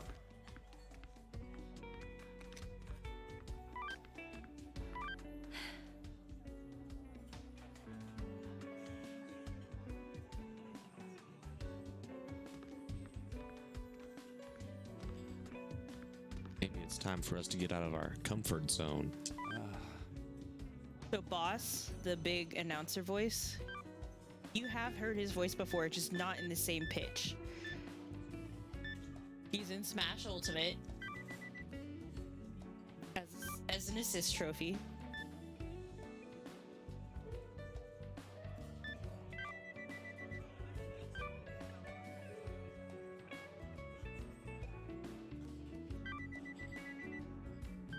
Maybe it's time for us to get out of our comfort zone. So Boss, the big announcer voice, you have heard his voice before, just not in the same pitch. He's in Smash Ultimate as an assist trophy.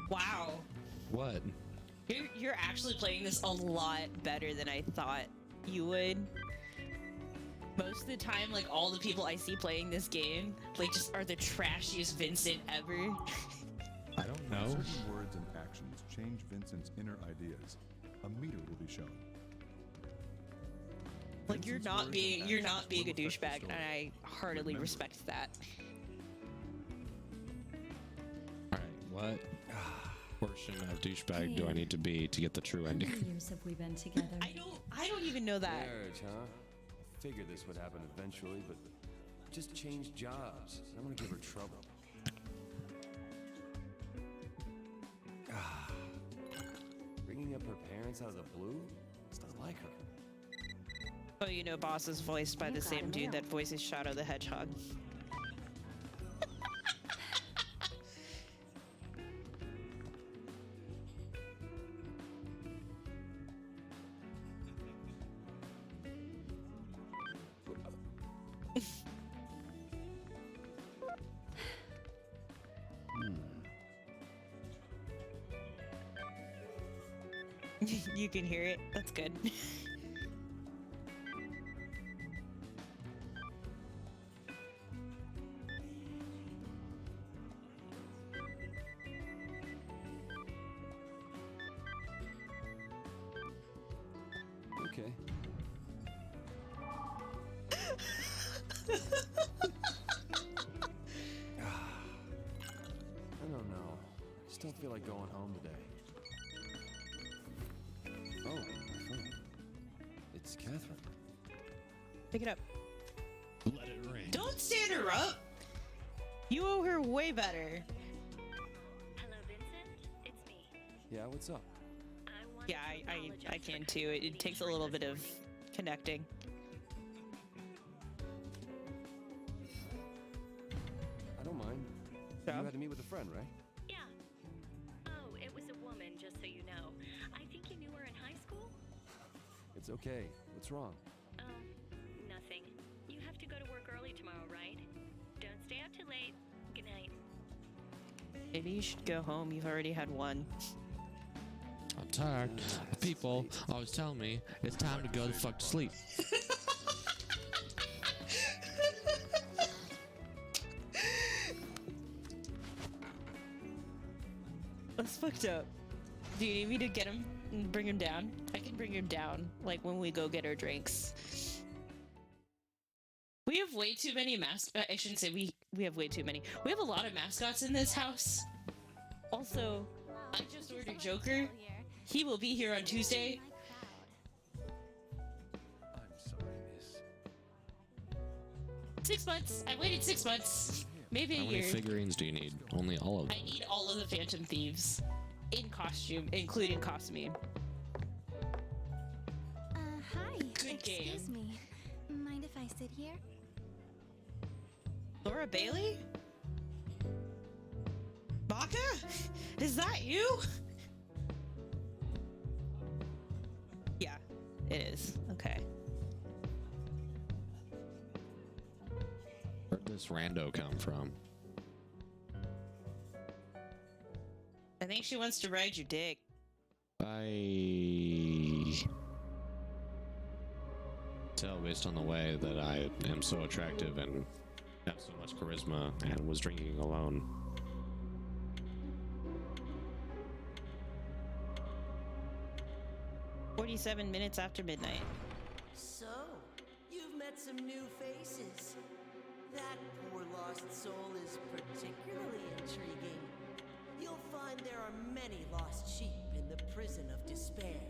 Wow. What? You're actually playing this a lot better than I thought you would. Most of the time, like, all the people I see playing this game, like, just are the trashiest Vincent ever. I don't know. Certain words and actions change Vincent's inner ideas. A meter will be shown. Like, you're not being a douchebag, and I heartily respect that. Alright, what portion of douchebag do I need to be to get the true ending? How many years have we been together? I don't even know that. Marriage, huh? I figured this would happen eventually, but just change jobs. I don't want to give her trouble. Bringing up her parents out of the blue? It's not like her. Oh, you know, Boss is voiced by the same dude that voices Shadow the Hedgehog. You can hear it. That's good. Okay. I don't know. I just don't feel like going home today. Oh, my phone. It's Catherine. Pick it up. Let it ring. Don't stand her up! You owe her way better. Hello, Vincent. It's me. Yeah, what's up? Yeah, I can too. It takes a little bit of connecting. I don't mind. You had to meet with a friend, right? Yeah. Oh, it was a woman, just so you know. I think you knew her in high school? It's okay. What's wrong? Oh, nothing. You have to go to work early tomorrow, right? Don't stay out too late. Good night. Maybe you should go home. You've already had one. I'm tired. People always tell me it's time to go the fuck to sleep. That's fucked up. Do you need me to get him and bring him down? I can bring him down, like, when we go get our drinks. We have way too many I shouldn't say we have way too many. We have a lot of mascots in this house. Also, I just ordered Joker. He will be here on Tuesday. I'm sorry, miss. 6 months. I waited 6 months. Maybe a How many year. figurines do you need? Only all of them. I need all of the Phantom Thieves. In costume, including costume. Hi. Good game. Excuse me. Mind if I sit here? Laura Bailey? Baka? Is that you? Yeah, it is. Okay. Where'd this rando come from? I think she wants to ride your dick. I tell based on the way that I am so attractive and have so much charisma and was drinking alone. "47 minutes after midnight." So, you've met some new faces. That poor lost soul is particularly intriguing. You'll find there are many lost sheep in the prison of despair.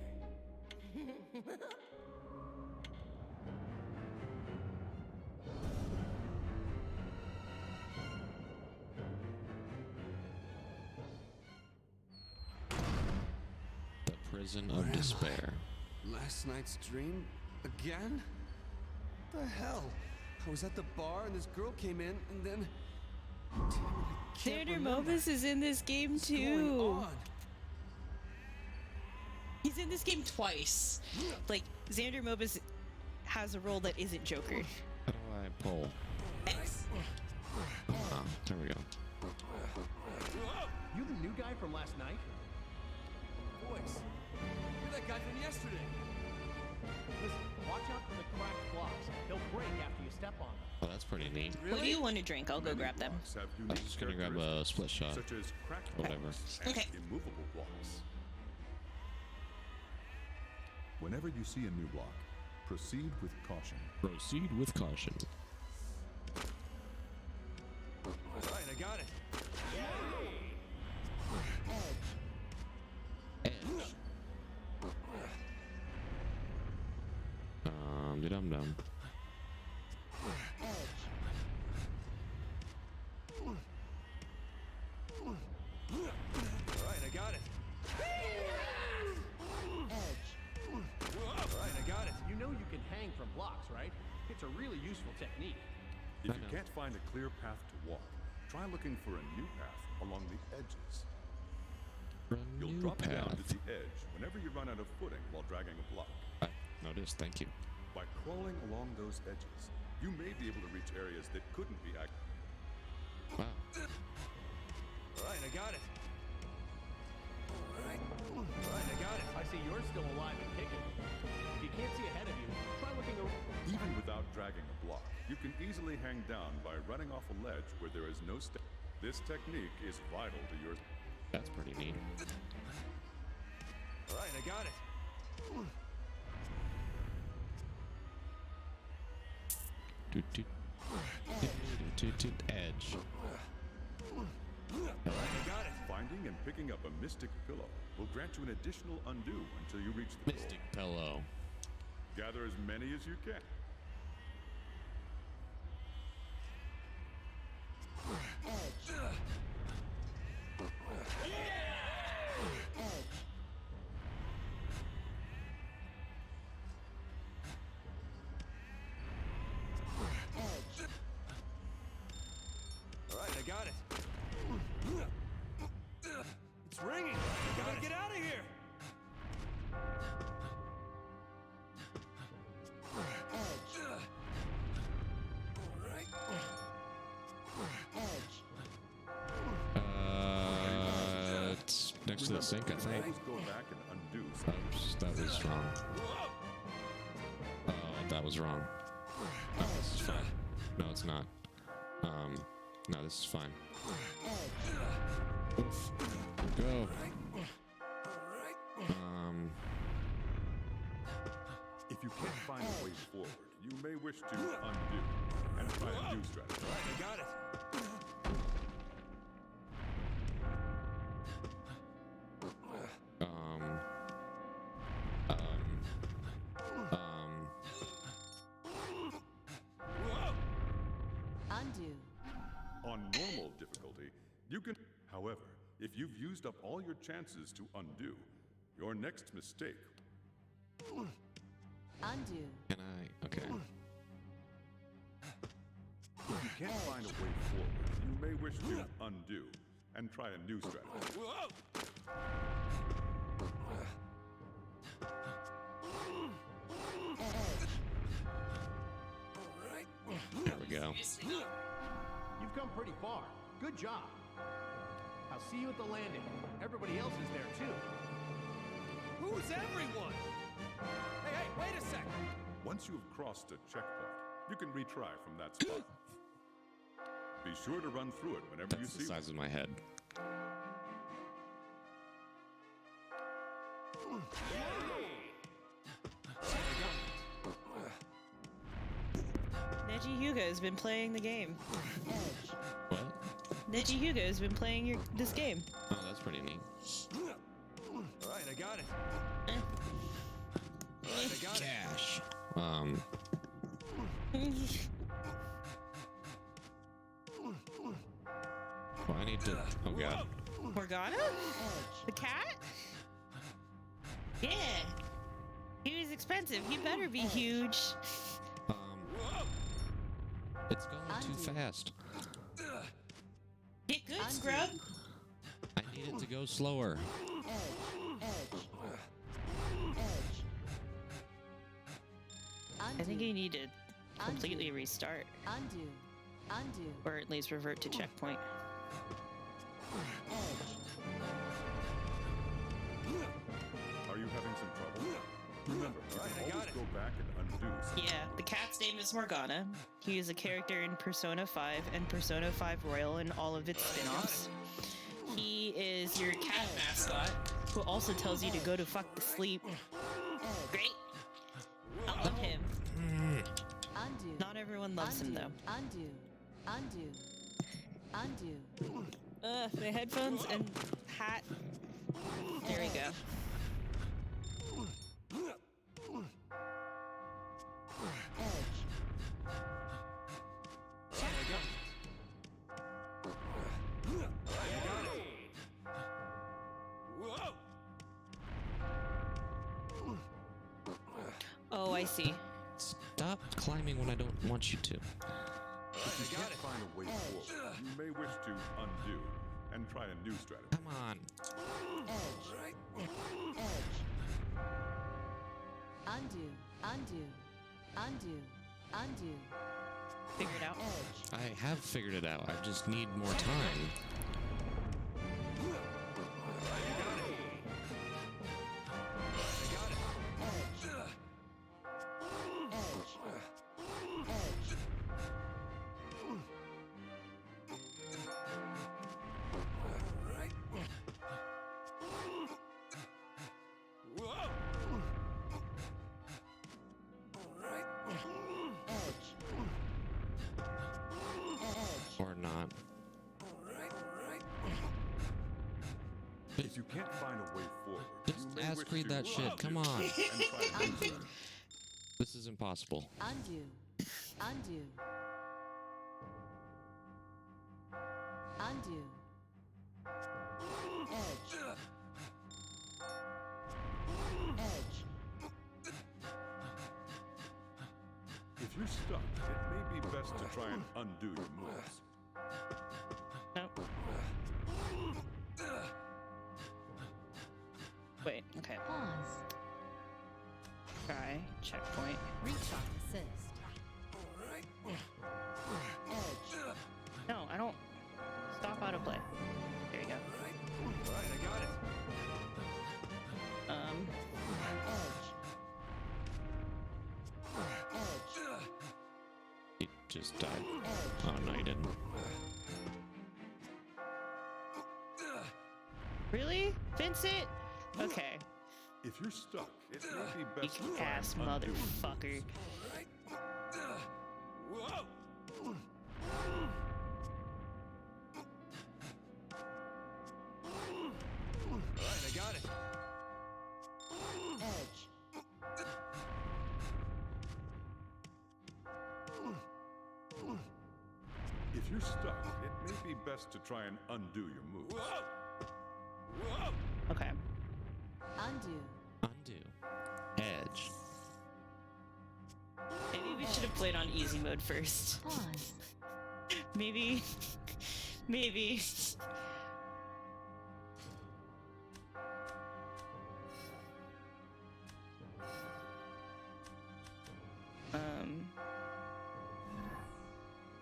The prison of despair. Last night's dream? Again? The hell? I was at the bar and this girl came in and then... Xander Mobus is in this game too. He's in this game twice. Like, Xander Mobus has a role that isn't Joker. How do I pull? X. Oh, there we go. You the new guy from last night? Voice. You're that guy from yesterday. Listen, watch out for the cracked blocks. They'll break step on them. Well, that's pretty neat. What do you want to drink? I'll go grab them. I was just gonna grab a split shot. Such as crack or whatever. blocks and Okay. immovable blocks. Whenever you see a new block, proceed with caution. Proceed with caution. Alright, I got it. Edge. Dum dum. Alright, I got it. Alright, I got it. You know you can hang from blocks, right? It's a really useful technique. If you can't find a clear path to walk, try looking for a new path along the edges. You'll drop down to the edge whenever you run out of footing while dragging a block. I noticed, thank you. By crawling along those edges, you may be able to reach areas that couldn't be Wow. Alright, I got it. Alright, I got it. I see you're still alive and kicking. If you can't see ahead of you, try looking around. Even without dragging a block, you can easily hang down by running off a ledge where there is no step. This technique is vital to your... That's pretty neat. Alright, I got it. Edge. Alright, I got it. Finding and picking up a mystic pillow will grant you an additional undo until you reach the Mystic pillow. Gather as many as you can. Alright, I got it. It's ringing. We gotta get out of here. It's next to the sink, I think. Always go back and undo Oops, that was wrong. Oh, that was wrong. Oh, this is fine. No, it's not. No, this is fine. Oof. Go. If you can't find a way forward, you may wish to undo and try a new strategy. Alright, I got it. Undo. On normal difficulty, you can... However, if you've used up all your chances to undo, your next mistake... Undo. Can I? Okay. If you can't find a way forward, you may wish to undo and try a new strategy. There we go. You've come pretty far. Good job. I'll see you at the landing. Everybody else is there too. Who's everyone? Hey, wait a second. Once you've crossed a checkpoint, you can retry from that spot. Be sure to run through it whenever That's you the see size of my head. Neji Hugo's been playing the game. What? Neji Hugo's been playing this game. Oh, that's pretty neat. Alright, I got it. Eh. Alright, I got it. Cash. Well, I need to... Oh, God. Morgana? The cat? Yeah. He was expensive. He better be huge. It's going too fast. Get good, scrub. I need it to go slower. I think you need to completely restart. Undo. Undo. Or at least revert to checkpoint. Are you having some trouble? Remember, you can always go back and undo. Yeah, the cat stayed name is Morgana. He is a character in Persona 5 and Persona 5 Royal and all of its spin-offs. He is your cat mascot, who also tells you to go to fuck to sleep. Great. I love him. Undo. Not everyone loves him though. Undo. Undo. Undo. The headphones and hat. There we go. Oh, I see. Stop climbing when I don't want you to. If you can't find a way forward, you may wish to undo and try a new strategy. Come on. Undo. Undo. Undo. Undo. Figure it out. I have figured it out. I just need more time. Or not. If you can't find a way forward, Just you may ask wish read to that shit. Come on. and try a new strategy. This is impossible. Undo. Undo. Undo. Edge. Edge. If you're stuck, it may be best to try and undo your moves. Nope. Wait, okay. Pause. Try. Checkpoint. Rechalk assist. Edge. No, I don't. Stop autoplay. There you go. Right, I got it. Edge. He just died. Oh, no, he didn't. Really? Vincent? Okay. If you're stuck, it may be You best to try ass and undo. motherfucker. Whoa! Right, I got it. Edge. If you're stuck, it may be best to try and undo your moves. Whoa! Whoa! Okay. Undo. Undo. Edge. Maybe we should have played on easy mode first. Pause. Maybe. Maybe.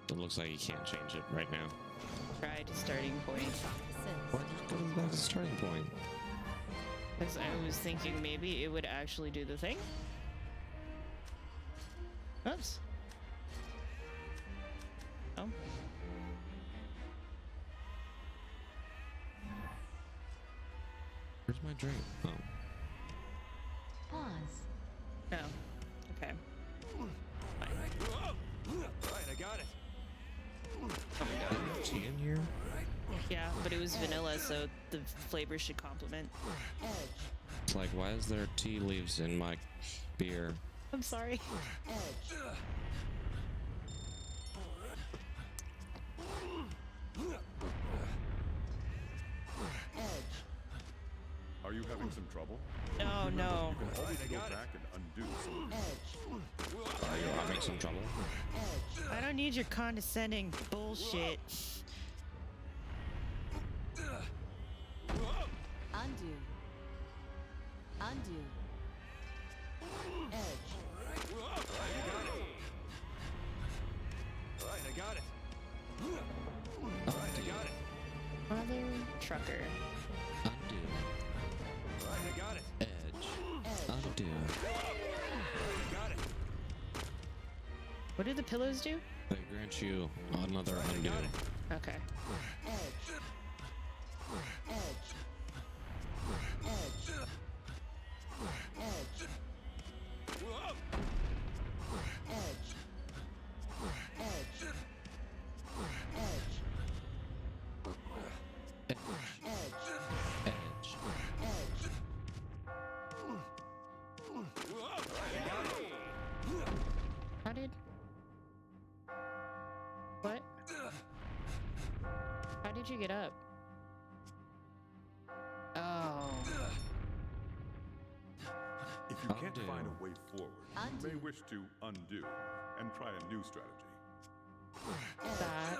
It looks like you can't change it right now. Try to starting point. Why did you go back to the starting point? Because I was thinking maybe it would actually do the thing. Oops. Oh. Where's my drink? Oh. Pause. No. Okay. Right, I got it. Oh my god. Tea in here? Yeah, but it was vanilla, so the flavor should complement. It's like, why is there tea leaves in my beer? I'm sorry. Edge. Edge. Are you having some trouble? No, no. You can always go back and undo some. Edge. Are you having some trouble? Edge. I don't need your condescending bullshit. Undo. Undo. Edge. Right, I got it. Right, I got it. Mother trucker. Undo. Right, I got it. Edge. Undo. I got it. What do the pillows do? They grant you another undo. Okay. How did... What? How did you get up? Oh. If you can't find a way forward, you may wish to undo and try a new strategy. That.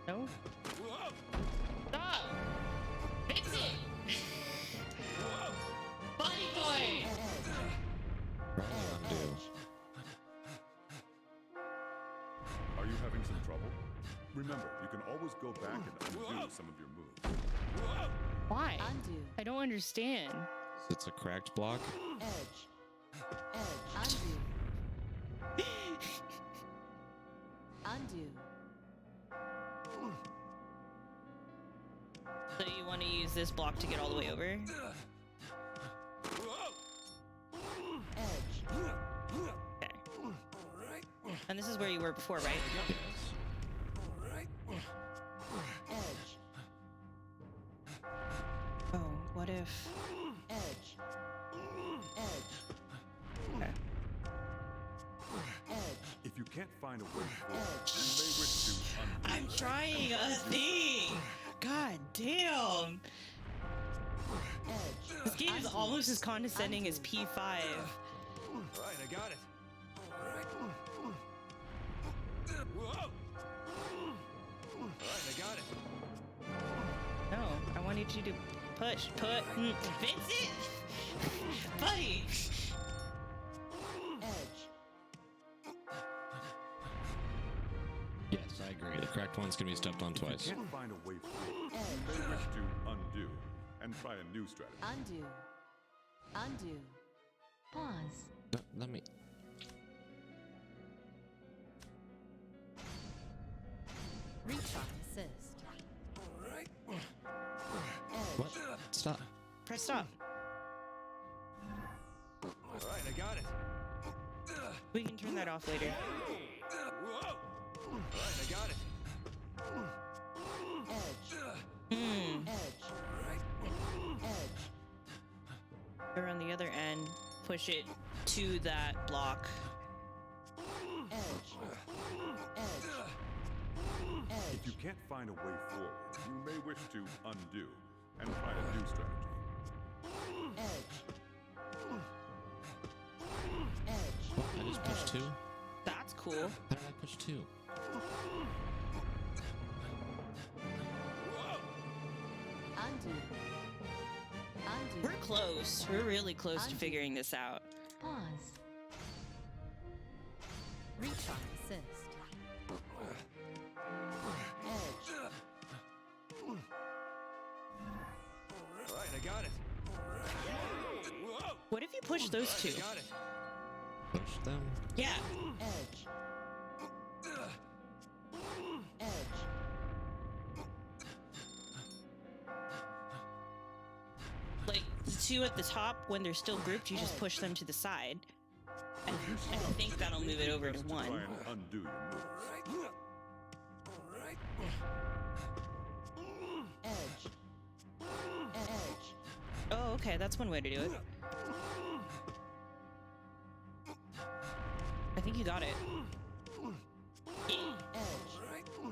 No? Stop! Fix it! Buddy boy! Undo. Are you having some trouble? Remember, you can always go back and undo some of your moves. Why? Undo. I don't understand. It's a cracked block. Undo. Undo. So you want to use this block to get all the way over? Okay. And this is where you were before, right? Oh, what if... Okay. If you can't find a way forward, you may wish to undo. I'm trying a thing! God damn! This game is almost as condescending as P5. Right, I got it. Alright, I got it. No, I wanted you to push, Vincent! Buddy! Yes, I agree. The cracked ones can be stepped on twice. If you can't find a way forward, you may wish to undo and try a new strategy. Undo. Undo. Pause. Let me... Retry assist. What? Stop. Press stop. Alright, I got it. We can turn that off later. Alright, I got it. Or on the other end, push it to that block. If you can't find a way forward, you may wish to undo and try a new strategy. What? I just pushed 2? That's cool. How did I push 2? Undo. Undo. We're close. We're really close to figuring this out. Pause. Retry assist. Alright, I got it. What if you push those two? I got it. Push them? Yeah. Like, the two at the top, when they're still grouped, you just push them to the side. I think that'll move it over to one. Try and undo your moves. Oh, okay, that's one way to do it. I think you got it. Yeah.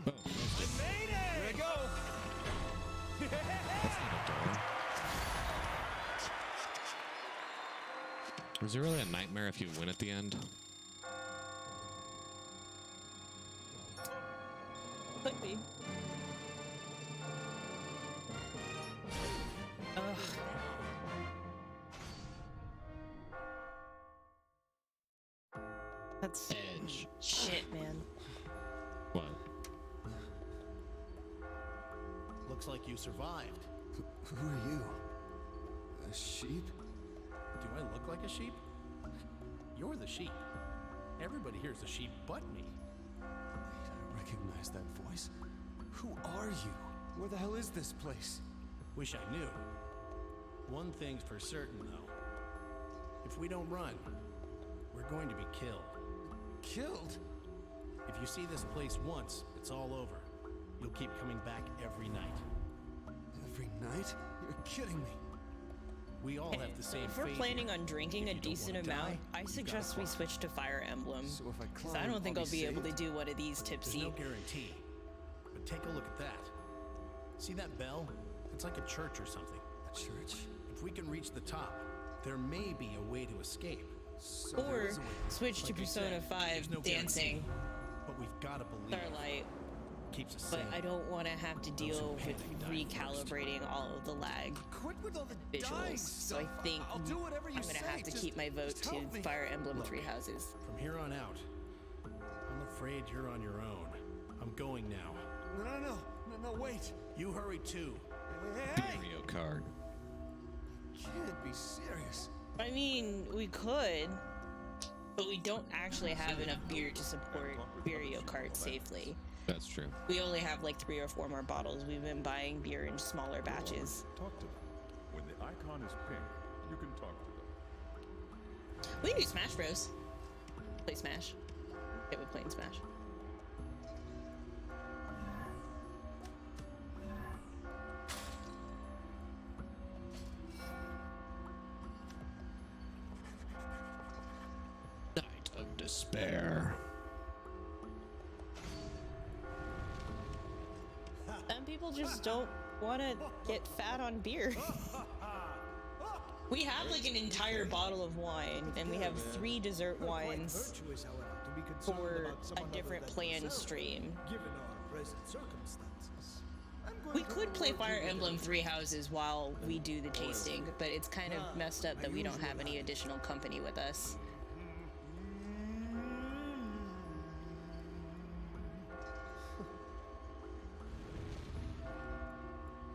I made it! Here I go! Is it really a nightmare if you win at the end? Could be. Ugh. That's Edge. shit, man. What? Looks like you survived. Who are you? A sheep? Do I look like a sheep? You're the sheep. Everybody here's a sheep but me. Wait, I recognize that voice. Who are you? Where the hell is this place? Wish I knew. One thing's for certain, though. If we don't run, we're going to be killed. Killed? If you see this place once, it's all over. You'll keep coming back every night. Every night? You're kidding me. We all have the same If we're fate planning here. on drinking a decent amount, I suggest we switch to Fire Emblem. So if I Because climb, I don't think I'll be able to saved? do one of these tipsy. There's no guarantee. But take a look at that. See that bell? It's like a church or something. A church? If we can reach the top, there may be a way to escape. So there Or is a way. switch to Like I Persona said, 5 there's no dancing guarantee. But we've got to believe. Starlight. Keeps us But sane. I don't want to have to Those who deal with panic die recalibrating all of the lag Quit with all the dying visuals. So I stuff. think I'll do whatever you I'm gonna say. have to Just- keep my vote just help to me. Fire Emblem Look. Three Houses. From here on out, I'm afraid you're on your own. I'm going now. No, wait. You hurry too. Hey! Mario Kart. Can't be serious. I mean, we could, but we don't actually have enough beer to support Mario Kart safely. That's true. We only have like 3 or 4 more bottles. We've been buying beer in smaller batches. Talk to them. When the icon is pink, you can talk to them. We can do Smash Bros. Play Smash. Okay, we're playing Smash. Night of Despair. Some people just don't want to get fat on beer. We have like an entire bottle of wine, and we have 3 dessert wines Virtuous, however, to be concerned for about a someone different other than planned yourself, stream. Given our present circumstances. I'm going We to could play work Fire together. Emblem Three Houses while we do the tasting, but it's kind of messed up that we don't have any additional company with us.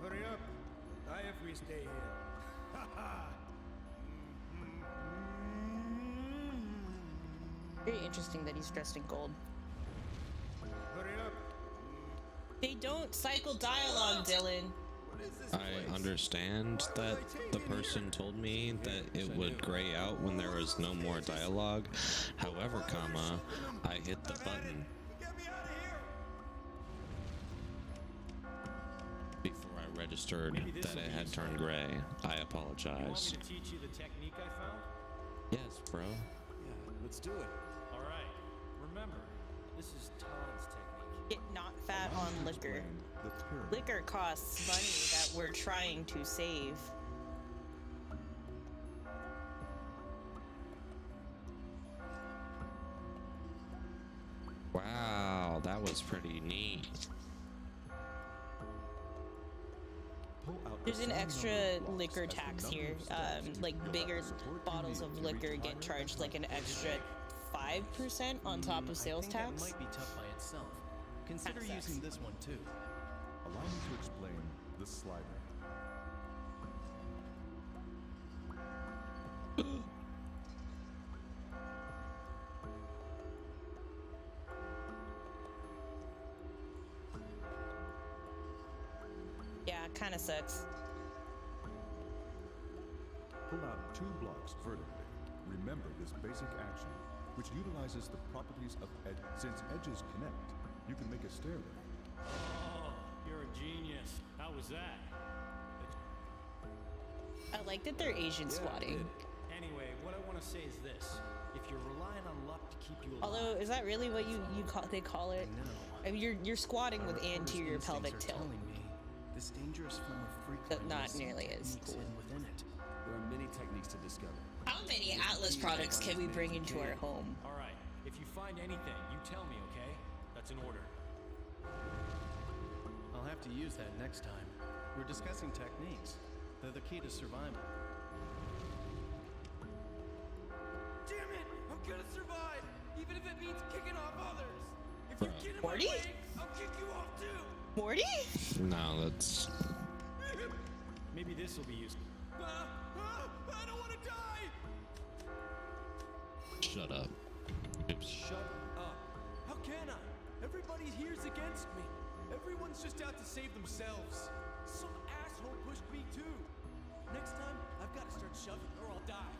Hurry up. Die if we stay here. Ha ha. Very interesting that he's dressed in gold. Hurry up. They don't cycle dialogue, Dylan. I understand that the person told me that it would gray out when there was no more dialogue. However, comma, I hit the button Get me out of here. before I registered that it had turned gray. I apologize. to teach you the technique I found? Yes, bro. Yeah, let's do it. All right. Remember, this is Todd's technique. Get not fat on liquor. The pyramid. Liquor costs money that we're trying to save. Wow, that was pretty neat. Pull out There's the an same extra number of blocks liquor as the tax number here. of steps Like you'll bigger have the support you bottles need of to liquor reach get higher charged like an and extra 5% on top of sales I think tax. that might be tough by itself. Consider Kinda using sucks. this one too. Allow me to explain the slider. Yeah, kind of sucks. Pull out 2 blocks vertically. Remember this basic action, which utilizes the properties of edge. Since edges connect, you can make a stairway. Oh, you're a genius. How was that? I like that they're Asian squatting. Anyway, what I want to say is this. If you're relying on luck to keep you alive... Although, is that really what they call it? No. I mean, you're squatting with anterior Instincts pelvic are tilt. telling me this dangerous form of freak But fighting not has some nearly as techniques cool. hidden within it. There are many techniques to discover. How many Atlas products can we bring into our home? All right. If you find anything, you tell me, okay? That's an order. I'll have to use that next time. We're discussing techniques. They're the key to survival. Damn it! I'm gonna survive, even if it means kicking off others. If you get in my 40? way, I'll kick you off too. Morty? No, that's. Maybe this will be useful. I don't want to die! Shut up. Oops. Shut up. How can I? Everybody here's against me. Everyone's just out to save themselves. Some asshole pushed me too. Next time, I've got to start shoving or I'll die.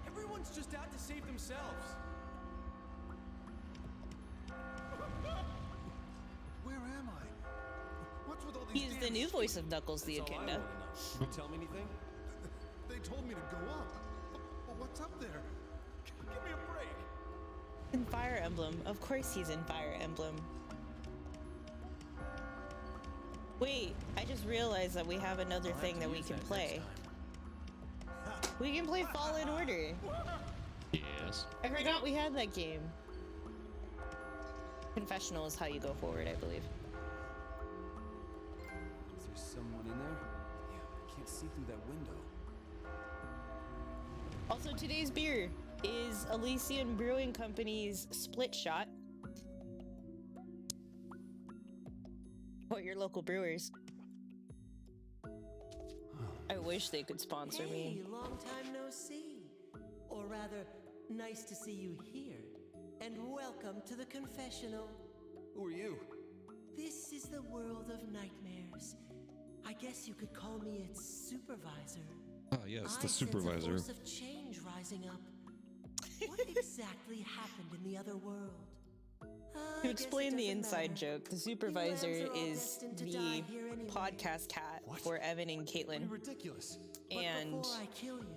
Everyone's just out to save themselves. Where am I? What's with all these He's the new voice of Knuckles the That's all I Echidna. wanna know. You tell me anything? They told me to go up. What's up there? Give me a break. In Fire Emblem. Of course he's in Fire Emblem. Wait, I just realized that we have another thing that we can play. We can play Fallen Order. Yes. I forgot we had that game. Confessional is how you go forward, I believe. Is there someone in there? Yeah, I can't see through that window. Also, today's beer is Elysian Brewing Company's Split Shot. Support your local brewers. I wish they could sponsor me. Hey, long time no see. Or rather, nice to see you here. And welcome to the confessional. Who are you? This is the world of nightmares. I guess you could call me its supervisor. Oh, yes, the I supervisor. sense a force of change rising up. What exactly happened in the other world? To explain the inside joke, the supervisor is the podcast cat for Evan and Caitlin. Ridiculous. And Before I kill you,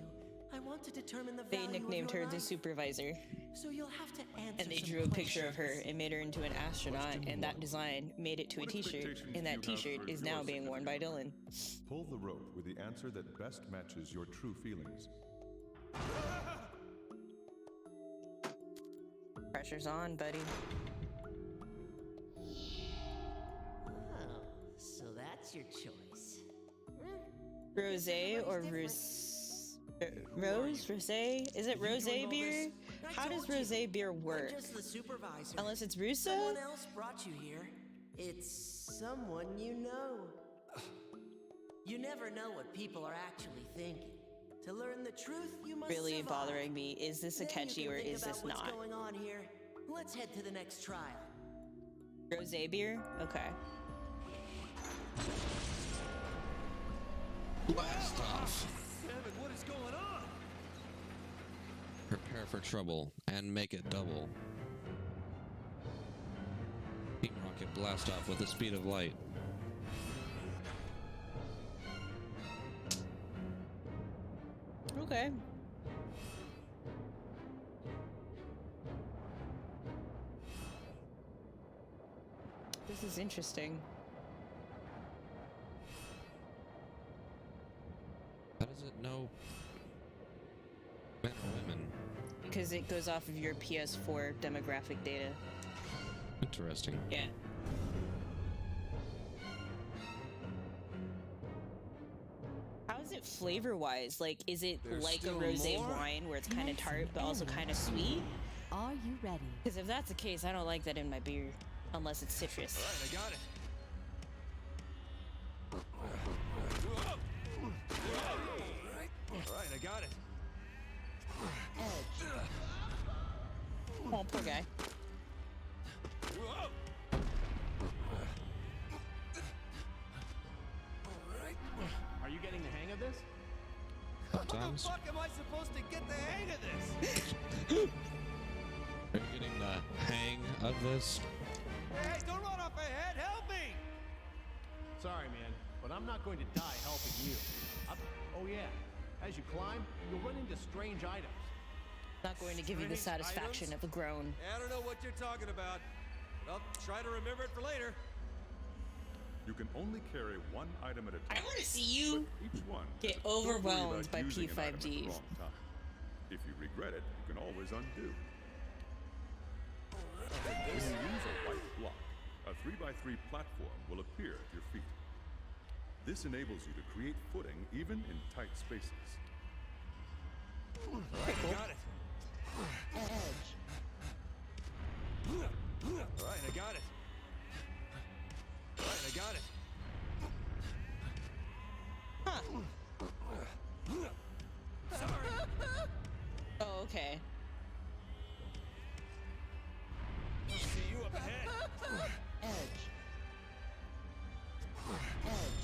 I want to determine the they value nicknamed of her your the life. supervisor. So you'll have to answer And they some drew a picture of her questions. and made her into an astronaut, and that design made it to a t-shirt, and that t-shirt is now being worn by Dylan. Pull the rope with the answer that best matches your true feelings. Pressure's on, buddy. Oh, so that's your choice. Rose or Rose? Rose? Rose? Is it rose beer? How does rose beer work? I'm just the supervisor. Unless it's Russo? Someone else brought you here. It's someone you know. You never know what people are actually thinking. To learn the truth, you must Really survive. bothering me. Is this a Then you catchy can or think is about this what's not? going on here? Let's head to the next trial. Rose beer? Okay. Blast off. Evan, what is going on? Prepare for trouble and make it double. Team Rocket blast off with the speed of light. Okay. This is interesting. How does it know men or women? Because it goes off of your PS4 demographic data. Interesting. Yeah. How is it flavor-wise? Like, is it There's like a still rosé more? wine where it's kind of tart but also kind of sweet? Are you ready? Because if that's the case, I don't like that in my beer. Unless it's citrus. All right, I got it. All right, I got it. Oh, poor guy. Are you getting the hang of this? How the Sometimes. fuck am I supposed to get the hang of this? Are you getting the hang of this? Hey, don't run off ahead. Help me! Sorry, man, but I'm not going to die helping you. Oh yeah, as you climb, you'll run into strange items. Not going to give you the Strange satisfaction items? of a groan. I don't know what you're talking about. I'll try to remember it for later. You can only carry one item at a I time. want to see you Each one. get Don't worry overwhelmed about by using an item at the P5Ds. wrong time. If you regret it, you can always undo. When you use a white block, a 3x3 platform will appear at your feet. This enables you to create footing even in tight spaces. All right, I got it. Edge. All right, I got it. got it. Huh. Oh, okay. See you up ahead. Edge.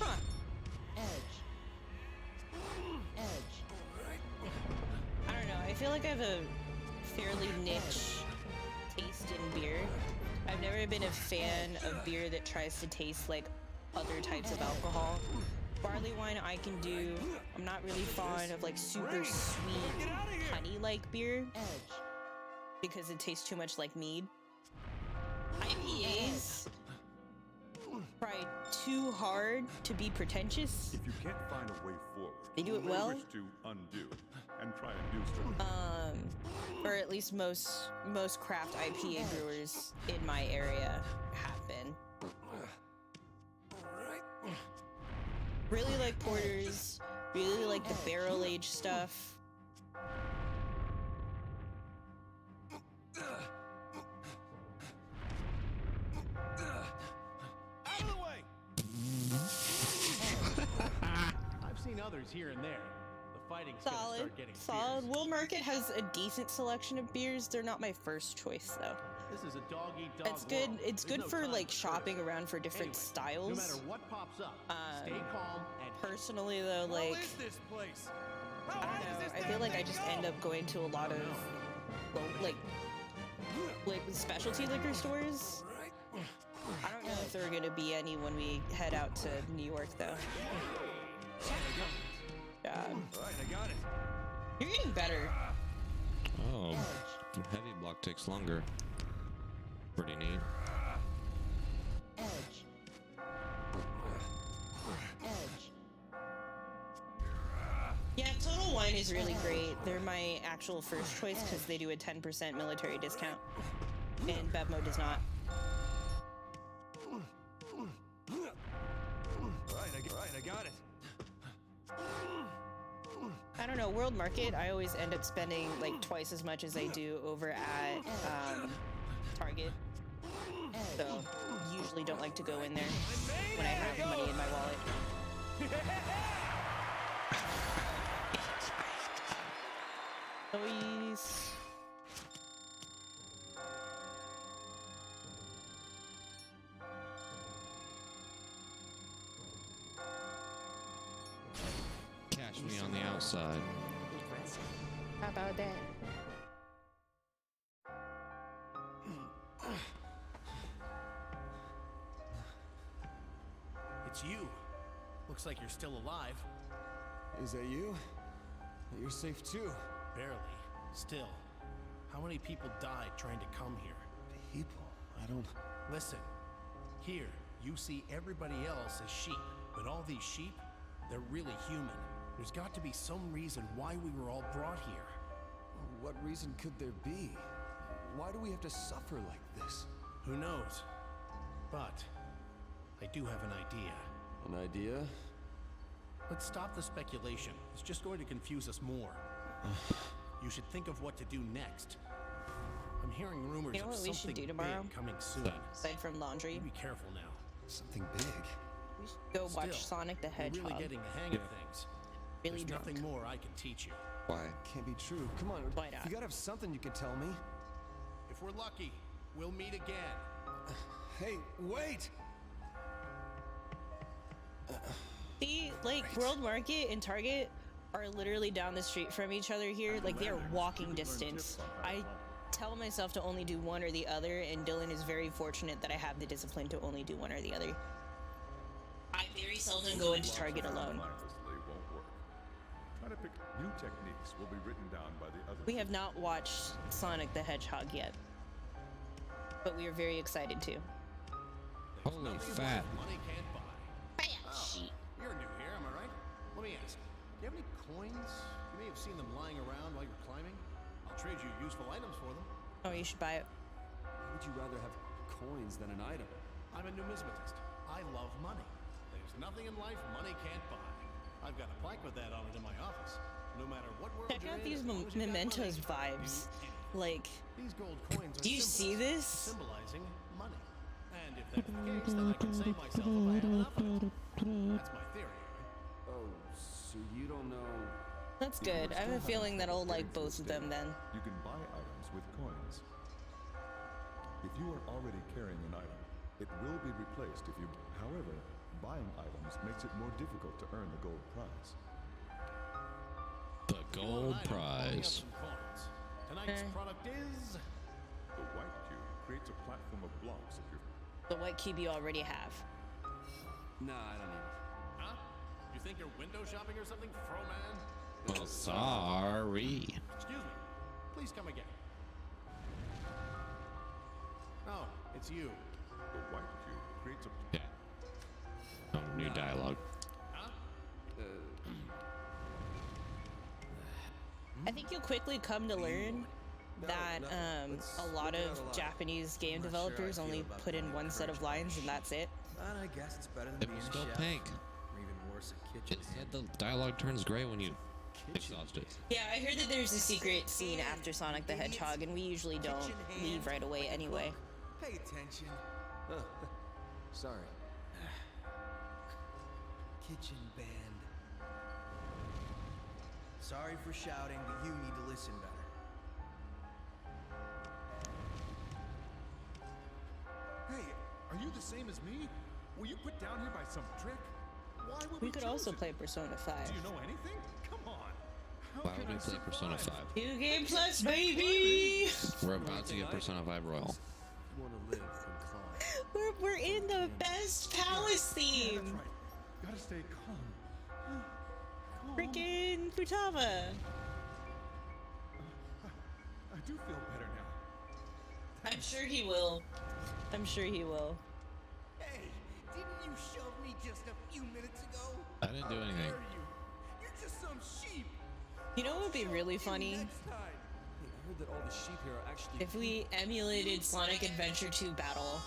Huh. Edge. Edge. I don't know. I feel like I have a fairly niche taste in beer. I've never been a fan of beer that tries to taste like other types of alcohol. Barley wine I can do. I'm not really fond of like super sweet honey-like beer because it tastes too much like mead. IPAs try too hard to be pretentious. If you can't find a way forward, They do it well. wish to undo and try a new strategy. Or at least most craft IPA brewers in my area have been. Really like porters, really like the barrel aged stuff. Out of the way! I've seen others here and there. The fighting's gonna Solid, start getting solid. fierce. Will Market has a decent selection of beers. They're not my first choice though. This is a dog-eat-dog It's good. world. It's There's good no for time like for shopping criticism. around for different Anyway, styles. No matter what pops up, stay calm and Personally though, like How is this place? I don't know. I feel like I just end up going to a lot of like specialty liquor stores. I don't know if there are gonna be any when we head out to New York though. God. Alright, I got it. You're getting better. Oh, heavy block takes longer. Pretty neat. Edge. Edge. Yeah, Total Wine is really great. They're my actual first choice because they do a 10% military discount. And Bevmo does not. Alright, I got it. I don't know, World Market, I always end up spending like twice as much as I do over at Target. So usually don't like to go in there when I have money in my wallet. Please. Cash me on the outside. How about that? It's you. Looks like you're still alive. Is that you? You're safe too. Barely. Still. How many people died trying to come here? People? I don't... Listen. Here, you see everybody else as sheep. But all these sheep, they're really human. There's got to be some reason why we were all brought here. What reason could there be? Why do we have to suffer like this? Who knows? But I do have an idea. An idea? Let's stop the speculation. It's just going to confuse us more. You should think of what to do next. I'm hearing rumors You know of what we should something do tomorrow? big coming soon. Aside from laundry, Be careful now. Something big? we should go watch Still, Sonic the you're Hedgehog. really getting the hang of things. Really There's drunk. nothing more I can teach you. Why? Can't be true. Come on. Why not? You gotta have something you can tell me. If we're lucky, we'll meet again. Hey, wait! See, like World Market and Target are literally down the street from each other here. Like they are walking distance. I tell myself to only do one or the other, and Dylan is very fortunate that I have the discipline to only do one or the other. I very seldom go into Target alone. Mindlessly won't work. Try to pick new techniques will be written down by the other. We have not watched Sonic the Hedgehog yet, but we are very excited to. Holy fat. Money can't buy. Sheet. You're new here, am I right? Let me ask. Do you have any coins? You may have seen them lying around while you're climbing. I'll trade you useful items for them. Oh, you should buy it. Why would you rather have coins than an item? I'm a numismatist. I love money. There's nothing in life money can't buy. I've got a plaque with that on it in my office. No matter what world Check you're out in, these as long as you got mementos money, vibes. Like, these gold coins are do you see symbols, this? symbolizing money. And And if that's the case, then I can save myself if I have enough of it. That's my theory, right? Oh, so you don't know... That's good. I have a feeling that I'll like both of them then. You can buy items with coins. If you are already carrying an item, it will be replaced if you... However, buying items makes it more difficult to earn the gold prize. The gold prize. Tonight's product is... The white cube creates a platform of blocks if you're... The white cube you already have. Nah, I don't need it. Huh? You think you're window shopping or something, Fro-Man? Oh, sorry. Excuse me. Please come again. Oh, it's you. The white cube creates a... Yeah. Oh, new dialogue. Huh? I think you'll quickly come to learn that a lot of Japanese game developers only put in one set of lines and that's it. But I guess it's better than It being was a still chef. pink. Or even worse, a kitchen Instead, the dialogue turns gray when you exhaust it. Yeah, I heard that there's a secret scene after Sonic the Hedgehog, and we usually don't leave right away anyway. Pay attention. Sorry. Kitchen band. Sorry for shouting, but you need to listen better. Hey, are you the same as me? Were you put down here by some trick? Why would We could also chosen? play Persona 5. Do you know anything? Come on. How Why can would we I play Persona 5? New Game Plus, baby! We're about to get Persona 5 Royal. You want to live and climb. We're in the best palace theme! That's right. Gotta stay calm. Freaking Futaba! I do feel better now. I'm sure he will. I'm sure he will. Hey, didn't you shove me just a few minutes ago? I didn't do anything. You're just some sheep. You know what would be really funny? Next time. Hey, I heard that all the sheep here are actually... If we emulated Sonic Adventure 2 Battle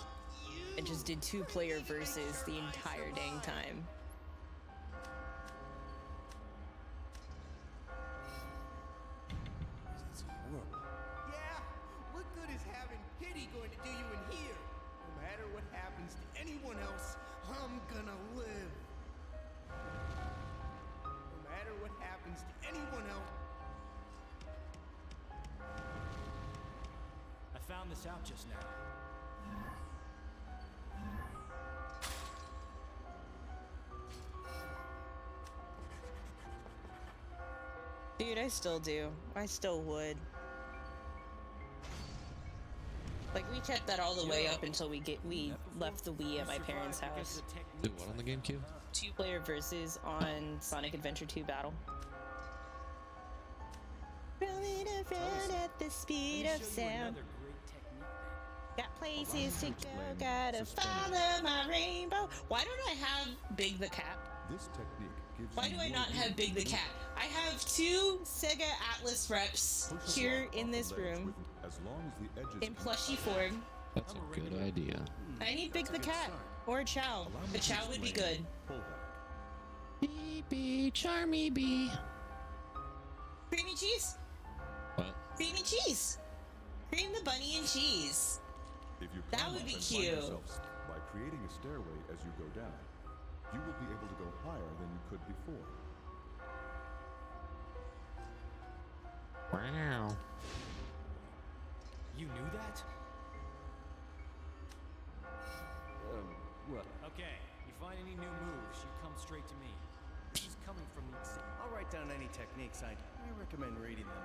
and just did 2-player versus the entire dang time. That's horrible. Yeah, what good is having pity going to do you in here? No matter what happens to anyone else, I'm gonna live. No matter what happens to anyone else. I found this out just now. Dude, I still do. I still would. Like, we kept that all the way up until we left the Wii at my parents' house. Do what on the GameCube? 2-player versus on Sonic Adventure 2 Battle. Rolling around at the speed of sound. Got places to go, gotta follow my rainbow. Why don't I have Big the Cat? This technique gives Why do I not have Big the Cat? I have 2 Sega Atlas reps here in this room as long as the edges in plushy form. That's a good idea. I need Big the Cat or a Chow. The Chow would be good. Bee bee, charmy bee. Creamy cheese? What? Creamy cheese. Cream the bunny and cheese. If you That climb would up be and cute. find yourself by creating a stairway as you go down, you will be able to go higher than you could before. Wow. You knew that? What? Okay, you find any new moves, you come straight to me. This is coming from the... I'll write down any techniques. I recommend reading them.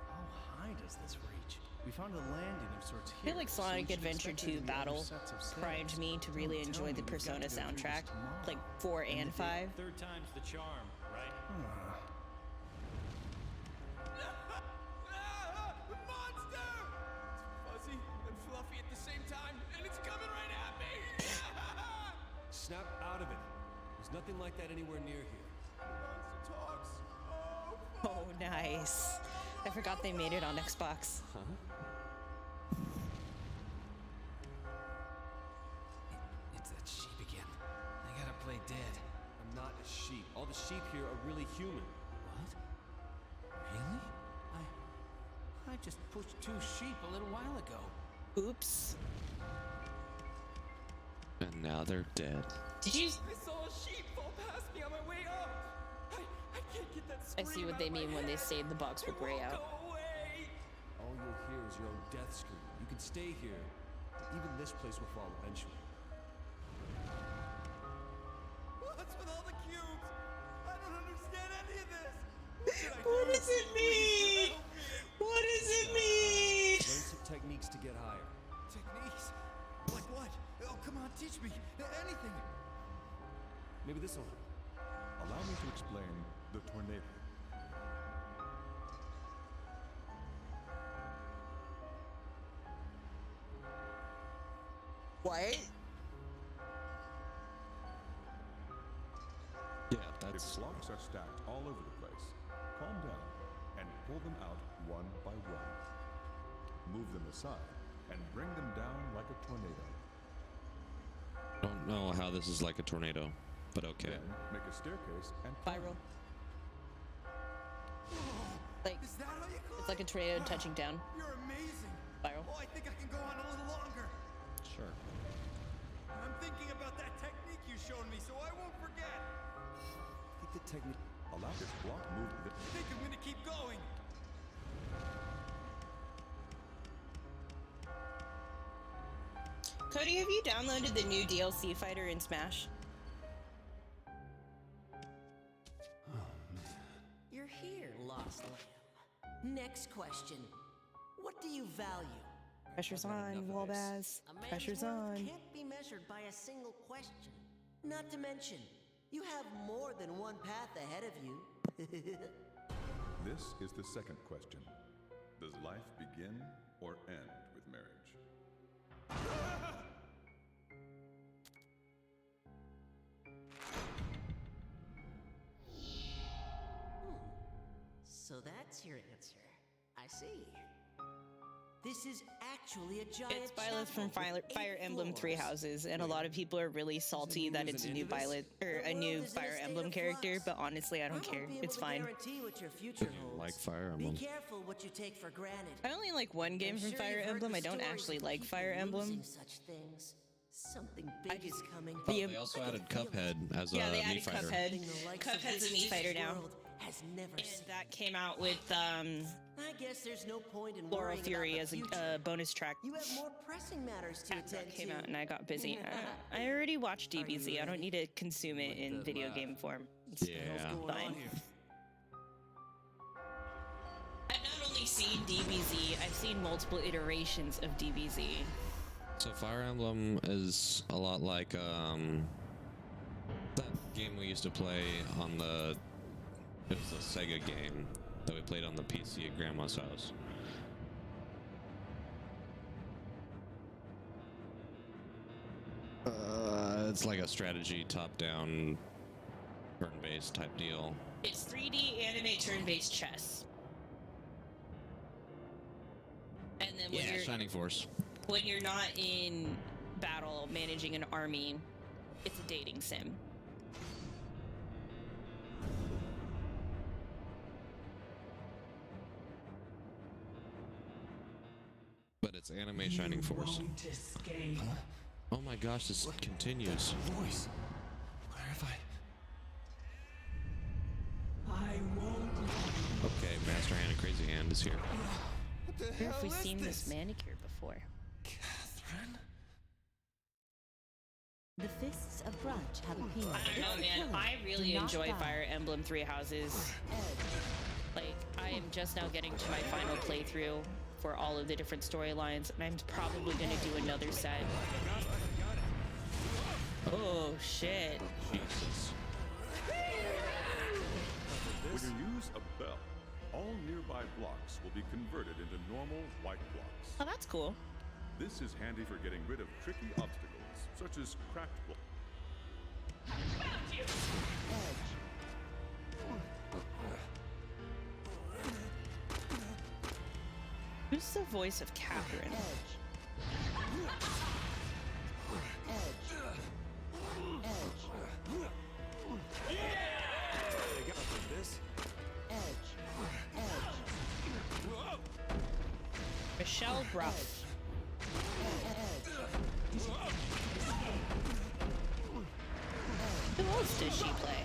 How high does this reach? We found a landing of sorts I here. feel like so Sonic we should Adventure expect there 2 to be other Battle sets of stairs. primed me to really Don't tell enjoy the me we've got Persona to go through this soundtrack. tomorrow. Like 4 and 5. Third time's the charm, right? Monster! It's fuzzy and fluffy at the same time, and it's coming right at me! Snap out of it. There's nothing like that anywhere near here. Monster talks. Oh, nice. I forgot they made it on Xbox. Huh? It's that sheep again. I gotta play dead. I'm not a sheep. All the sheep here are really human. What? Really? I just pushed 2 sheep a little while ago. Oops. And now they're dead. Did you? I saw a sheep fall past me on my way up. I can't get that I scream see what out they of my mean when they head. say the box will gray out. Go away. All you'll hear is your own death scream. You can stay here. Even this place will fall eventually. What's with all the cubes? I don't understand any of this. What does it mean? What does it mean? Learn some techniques to get higher. Techniques? Like what? Oh, come on, teach me. Anything. Maybe this will. Allow me to explain the tornado. What? Yeah, If that's... blocks are stacked all over the place, calm down and pull them out one by one. Move them aside and bring them down like a tornado. Don't know how this is like a tornado, but okay. Then make a staircase and Viral. Like, Is that how you call it's like a tornado touching down. You're amazing. Viral. Oh, I think I can go on a little longer. Sure. I'm thinking about that technique you showed me, so I won't forget. I think the technique. allow this block move. I think I'm gonna keep going. Cody, have you downloaded the new DLC fighter in Smash? You're here, Lost Lamb. Next question. What do you value? Pressure's on, Wolbaz. A man's Pressure's worth on. can't be measured by a single question. Not to mention, you have more than one path ahead of you. This is the second question. Does life begin or end with marriage? So that's your answer. I see. This is actually a giant It's Byleth from chapel with Fire 8 Emblem Three floors. Houses, and a lot of people are really salty that it's a new Byleth or a new Fire Emblem character. But honestly, I don't care. It's fine. Guarantee what your future holds. Like Fire Be Emblem. careful what you take for granted. I only like one game I'm from sure Fire you've heard Emblem. the I don't stories actually of like people Fire Emblem. losing such things. Something big is coming. They also added Cuphead as Yeah, they a Mii added fighter. Cuphead. The likes of Cuphead's a this Mii fighter now. world has never And seen. that came out with I guess there's no point in Laurel worrying Fury about as the a future. bonus track. You have more pressing matters to After attend that came to. out and I got busy. I already watched DBZ. I don't need to consume it in video game form. It's Yeah. fine. I've not only seen DBZ, I've seen multiple iterations of DBZ. So Fire Emblem is a lot like that game we used to play on the. It was a Sega game that we played on the PC at Grandma's house. It's like a strategy top-down, turn-based type deal. It's 3D anime turn-based chess. And then when Yeah, you're Shining Force. when you're not in battle managing an army, it's a dating sim. But it's anime Shining Force. Huh? Oh my gosh, this continues. Voice. Where have I won't. Okay, Master Hand and Crazy Hand is here. What the Where hell have we is seen this? this manicure before? Catherine? The fists of Brunch have appeared. I don't know, man. I really enjoy Fire Emblem Three Houses. Like, I am just now getting to my final playthrough for all of the different storylines, and I'm probably gonna do another set. Oh shit! Jesus. When you use a bell, all nearby blocks will be converted into normal white blocks. Oh, that's cool. This is handy for getting rid of tricky obstacles, such as cracked blocks. Who's the voice of Catherine? Rough. Who else does she play?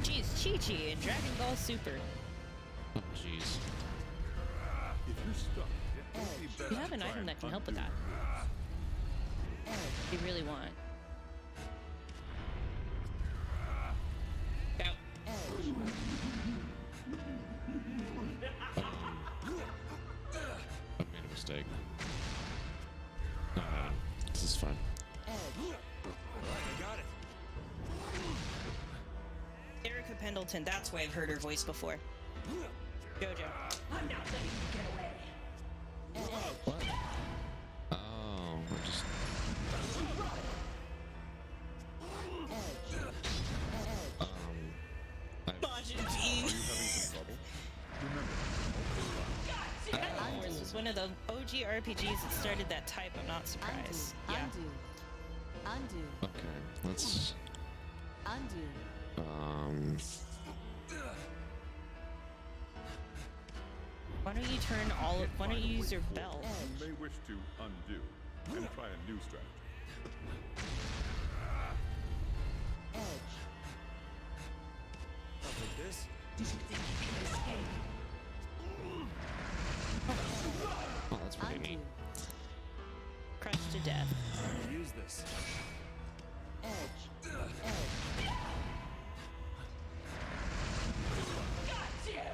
She's Chi-Chi in Dragon Ball Super. Oh, jeez. If you're stuck, it may be best You have an to try item and that can help with undo that. If you really want. Go. I made a mistake. This is fine. I got it. Erica Pendleton, that's why I've heard her voice before. Jojo. I'm not letting you get away. What? Oh, we're just... Majin Vee. Wars was one of the OG RPGs that started that type. I'm not surprised. Yeah. Undo. Okay, let's... Undo. Why don't you turn all? Why don't you use your belt? You may wish to undo and try a new strategy. I'll take this. Do you think you can escape? Oh, that's pretty neat. Crushed to death. Use this.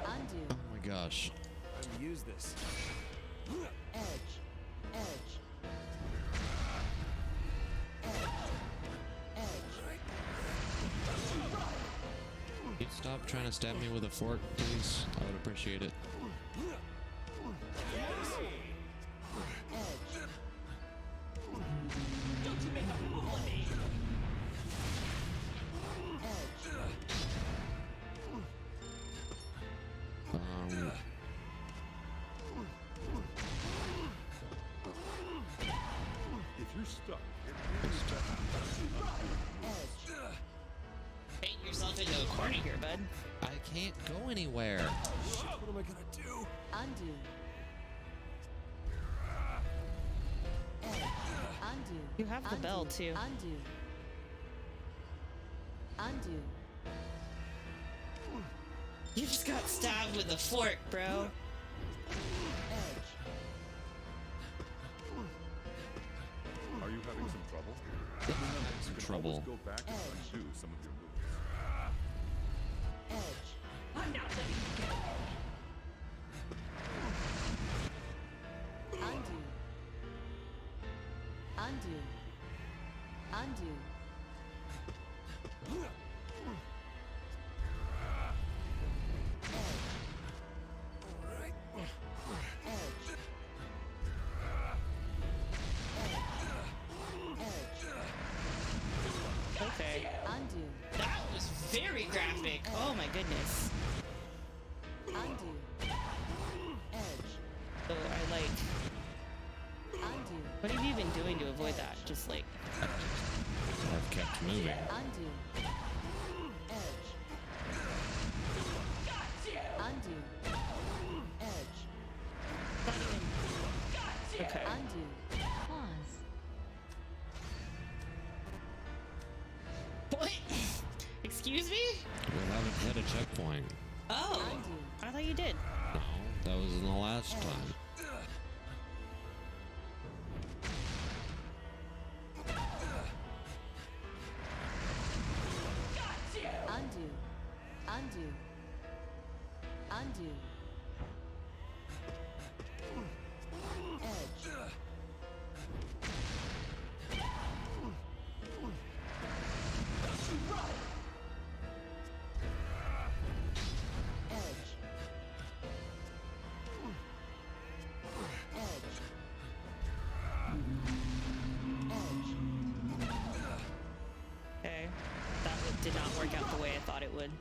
Undo. Oh my gosh. Use this. Can you stop trying to stab me with a fork, please? I would appreciate it. Don't you make a fool of me? If you're stuck, it may be best to undo. Paint yourself into a corner here, bud. I can't go anywhere. Shit, what am I gonna do? Undo. Undo. You have the bell too. Undo. Undo. You just got stabbed with a fork, bro. Are you having some trouble? Some You can trouble. always go back and undo some of your moves. I'm not letting you get away. Undo. Undo. Undo. Okay. Undo. That was very graphic. Oh my goodness. Undo. So I like. Undo. What have you been doing to avoid that? Just like. I've kept moving. Undo. Undo. Okay. Undo. Pause. What? Excuse me? We haven't hit a checkpoint. Oh. I thought you did. No, that was in the last time. Undo. Undo. Undo. Okay. That did not work out the way I thought it would.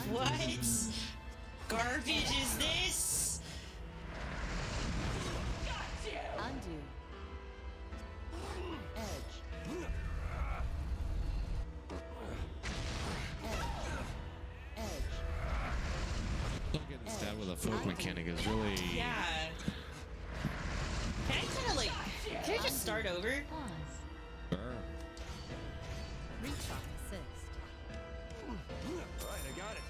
What garbage is this? Stab with a fork mechanic is really... Yeah. Can I kind of like... Can I just start over? Sure. Reach off assist. Right, I got it.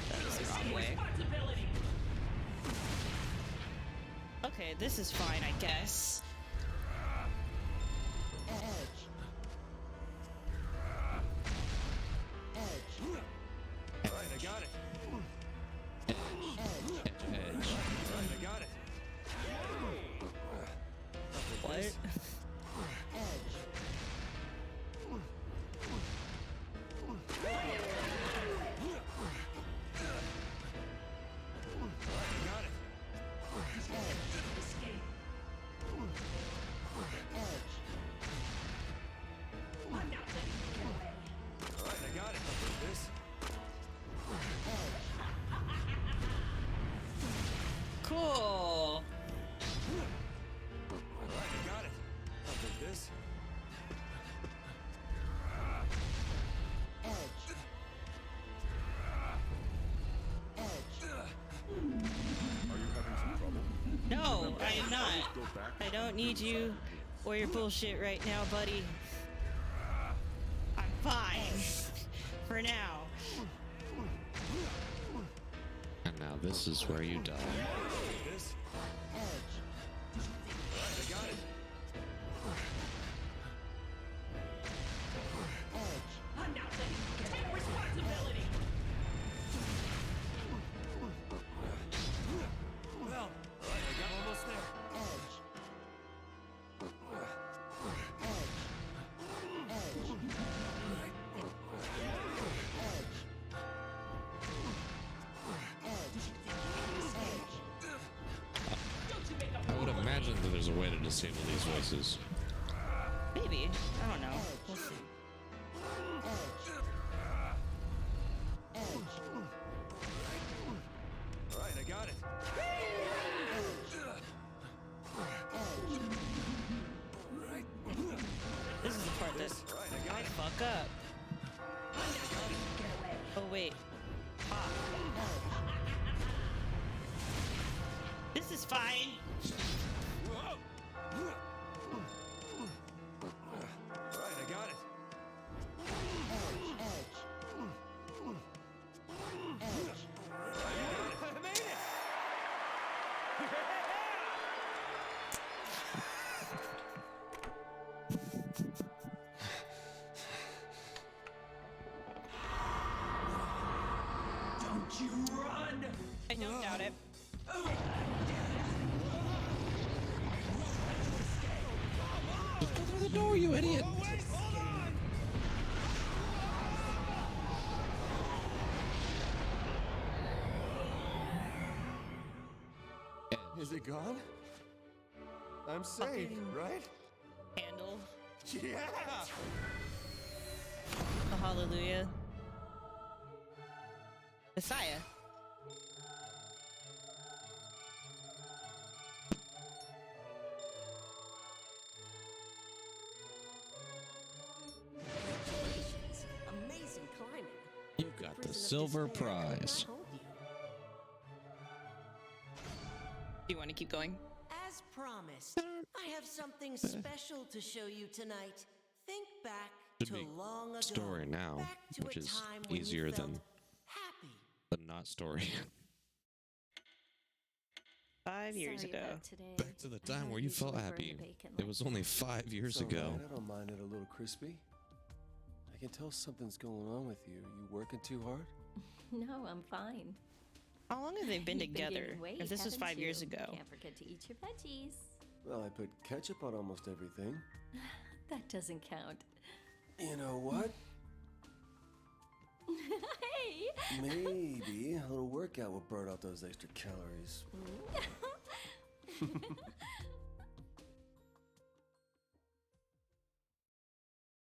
That was the wrong way. Okay, this is fine, I guess. Right, I got it. Edge. Right, I got it. What? Cool. Got it. I'll take this. Are you having some trouble? No, I am not. I don't need you or your bullshit right now, buddy. I'm fine. For now. And now this is where you die. This. I got it. I'm not letting you take responsibility. Well, I got almost there. I would imagine that there's a way to disable these voices. Maybe. I don't know. We'll see. Right, I got it. This is the part that I fuck up. Oh wait. Ah. This is fine. Right, I got it. I made it! Don't you run! I don't doubt it. Just go through the door, you idiot! Is it gone? I'm safe, right? Handle. Yeah! Oh, hallelujah. Messiah. Congratulations. Amazing climbing. You got the silver prize. Do you want to keep going? As promised, I have something special to show you tonight. Think back Should to be long ago. story now, back to which a is time when you easier felt than happy. the not story. 5 years Sorry ago. about today. Back to the time where you felt usually burn happy. the bacon It was only 5 years It's all ago. right, I don't mind it a little crispy. I can tell something's going on with you. You working too hard? No, I'm fine. How long have they been You've together? gaining weight, If this was haven't 5 years you? ago. Can't forget to eat your veggies. Well, I put ketchup on almost everything. That doesn't count. You know what? Hey! Maybe a little workout will burn out those extra calories.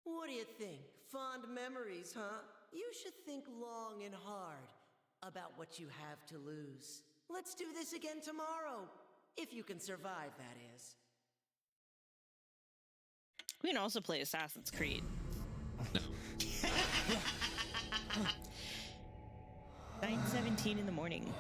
What do you think? Fond memories, huh? You should think long and hard. about what you have to lose. Let's do this again tomorrow. If you can survive, that is. We can also play Assassin's Creed. No. 9:17 in the morning.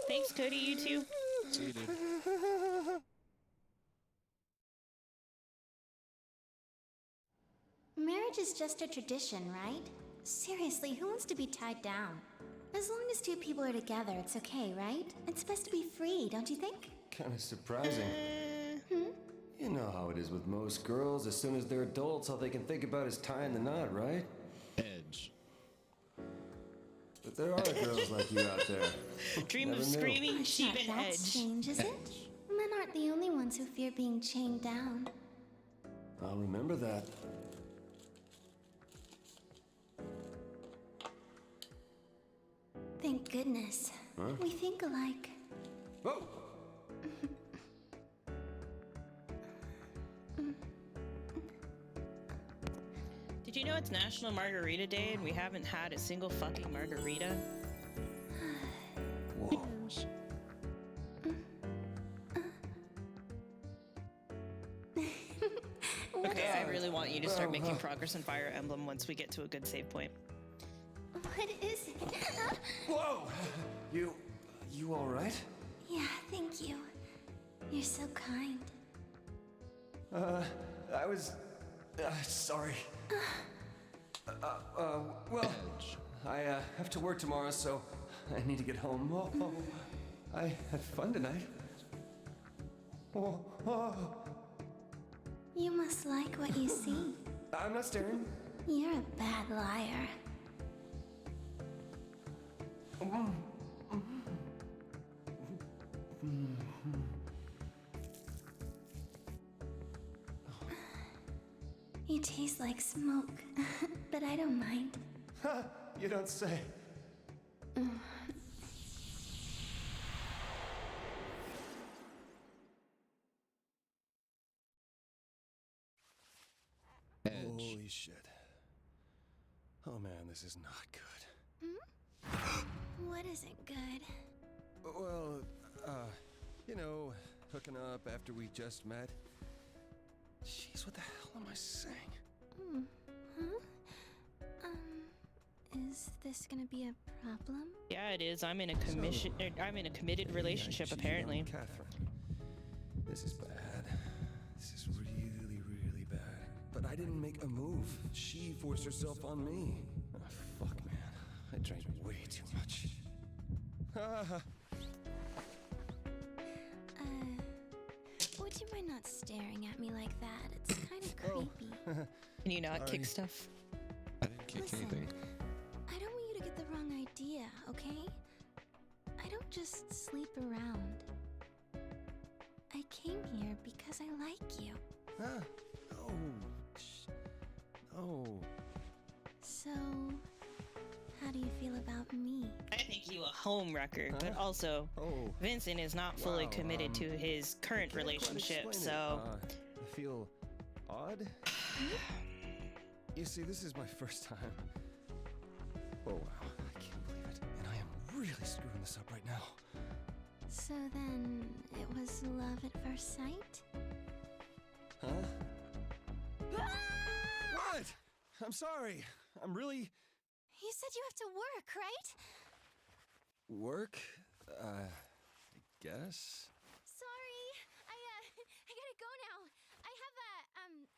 Thanks, Cody, you too. See you, dude. Marriage is just a tradition, right? Seriously, who wants to be tied down? As long as two people are together, it's okay, right? It's best to be free, don't you think? Kind of surprising. You know how it is with most girls. As soon as they're adults, all they can think about is tying the knot, right? Edge. But there are girls like you out there. Dream Never of knew. screaming sheep and That's edge. strange, is it? Men aren't the only ones who fear being chained down. I'll remember that. Thank goodness. Huh? We think alike. Whoa! Did you know it's National Margarita Day and we haven't had a single fucking margarita? Whoa. Okay, I really want you to start making progress in Fire Emblem once we get to a good save point. What is it? Whoa! You all right? Yeah, thank you. You're so kind. I was... sorry. Well, I have to work tomorrow, so I need to get home. Oh, I had fun tonight. Oh. You must like what you see. I'm not staring. You're a bad liar. You taste like smoke, but I don't mind. You don't say. Edge. Holy shit. Oh man, this is not good. What isn't good? Well, you know, hooking up after we just met. Jeez, what the hell am I saying? Is this gonna be a problem? Yeah, it is. I'm in a committed relationship, apparently. Catherine, this is bad. This is really, really bad. But I didn't make a move. She forced herself on me. Oh, fuck, man. I drank way too much. Would you mind not staring at me like that? It's kind of creepy. Can you not kick stuff? I didn't kick anything. I don't want you to get the wrong idea, okay? I don't just sleep around. I came here because I like you. Oh. So, how do you feel about me? I think you a home wrecker, but also Vincent is not fully committed to his current relationship, so I feel odd. You see, this is my first time. Oh wow, I can't believe it. And I am really screwing this up right now. So then, it was love at first sight? Huh? What? I'm sorry. I'm really... You said you have to work, right? Work? I guess? Sorry, I gotta go now. I have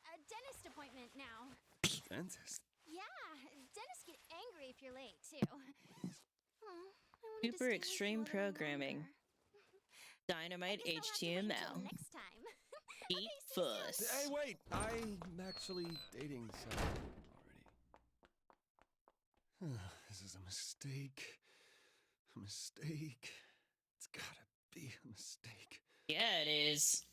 a dentist appointment now. Dentist? Yeah, dentists get angry if you're late, too. Aw, I wanted to super stay with you extreme a little programming. longer. Dynamite Guess I'll have to wait till HTML. next time. Eat fuss. Hey, wait! I'm actually dating someone already. This is a mistake. A mistake. It's gotta be a mistake. Yeah, it is.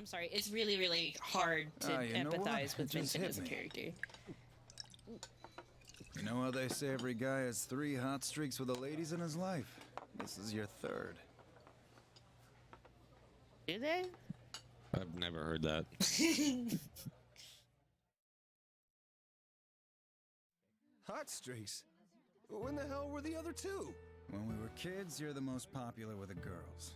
I'm sorry, it's really, really hard to You know what? empathize with It just Vincent hit as a me. character. You know how they say every guy has 3 hot streaks with the ladies in his life? This is your 3rd. Do they? I've never heard that. Hot streaks? When the hell were the other 2? When we were kids, you're the most popular with the girls.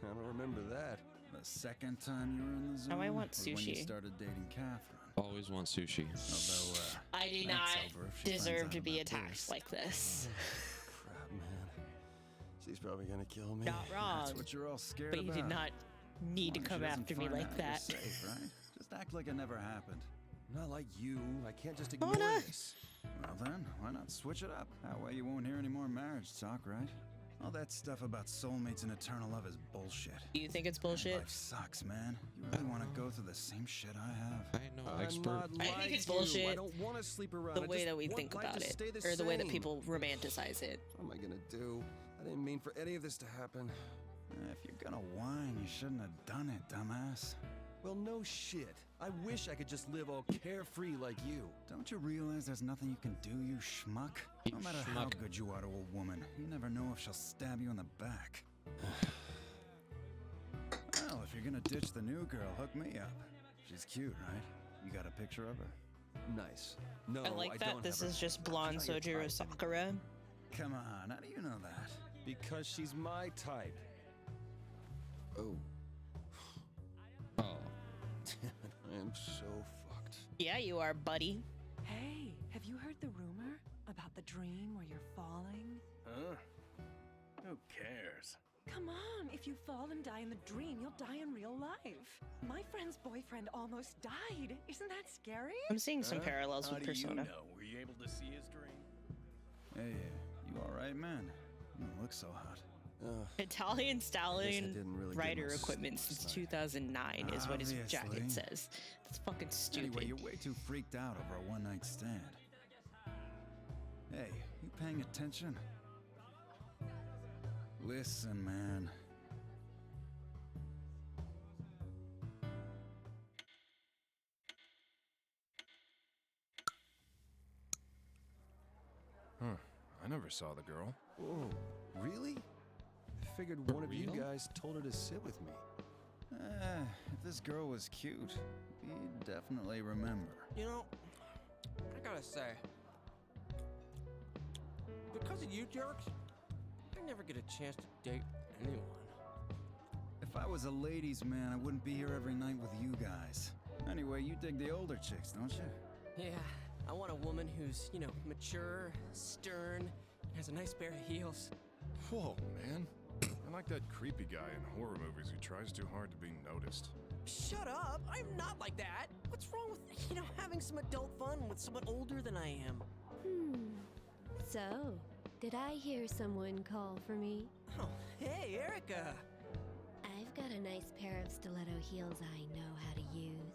I don't remember that. The second time you were in the zone Now I want was when you sushi. started dating Catherine. Always want sushi. Although, I do that's not over if she finds deserve out to be about attacked this. like this. Crap, man. She's probably gonna kill me. Not wrong. That's what you're all scared But you about. did not need to As long as come she doesn't after me find like out, you're that. safe, right? Just act like it never happened. Not like you. I can't just ignore Mona. this. Well then, why not switch it up? That way you won't hear any more marriage talk, right? All that stuff about soulmates and eternal love is bullshit. You think it's bullshit? Life sucks, man. You really want to go through the same shit I have? I ain't no I'm expert. not I think like it's you. bullshit. I don't want to sleep around. The I way just that we want think life about to it, stay or the way that same. people romanticize it. What am I gonna do? I didn't mean for any of this to happen. If you're gonna whine, you shouldn't have done it, dumbass. Well, no shit. I wish I could just live all carefree like you. Don't you realize there's nothing you can do, you schmuck? You No matter how schmuck. good you are to a woman, you never know if she'll stab you in the back. Well, if you're gonna ditch the new girl, hook me up. She's cute, right? You got a picture of her? Nice. No, I like that don't this have her. is just blonde She's not your Sojiro type. Sakura. Come on, how do you know that? Because she's my type. Oh. Oh. I am so fucked. Yeah, you are, buddy. Hey, have you heard the rumor about the dream where you're falling? Huh? Who cares? Come on, if you fall and die in the dream, you'll die in real life. My friend's boyfriend almost died. Isn't that scary? I'm seeing some parallels How with do you Persona. know? Were you able to see his dream? Hey, you alright, man? You don't look so hot. Italian stallion didn't really get rider my equipment sleep since last 2009 is what his jacket Obviously. says. That's fucking stupid. Anyway, you're way too freaked out over a one-night stand. Hey, you paying attention? Listen, man. Huh. I never saw the girl. Oh, really? I figured one of you guys told her to sit with me. If this girl was cute, you'd definitely remember. You know, I gotta say, because of you jerks, I never get a chance to date anyone. If I was a ladies' man, I wouldn't be here every night with you guys. Anyway, you dig the older chicks, don't you? Yeah, I want a woman who's, you know, mature, stern, and has a nice pair of heels. Whoa, man. I like that creepy guy in horror movies who tries too hard to be noticed. Shut up! I'm not like that! What's wrong with, you know, having some adult fun with someone older than I am? So, did I hear someone call for me? Oh, hey, Erica! I've got a nice pair of stiletto heels I know how to use.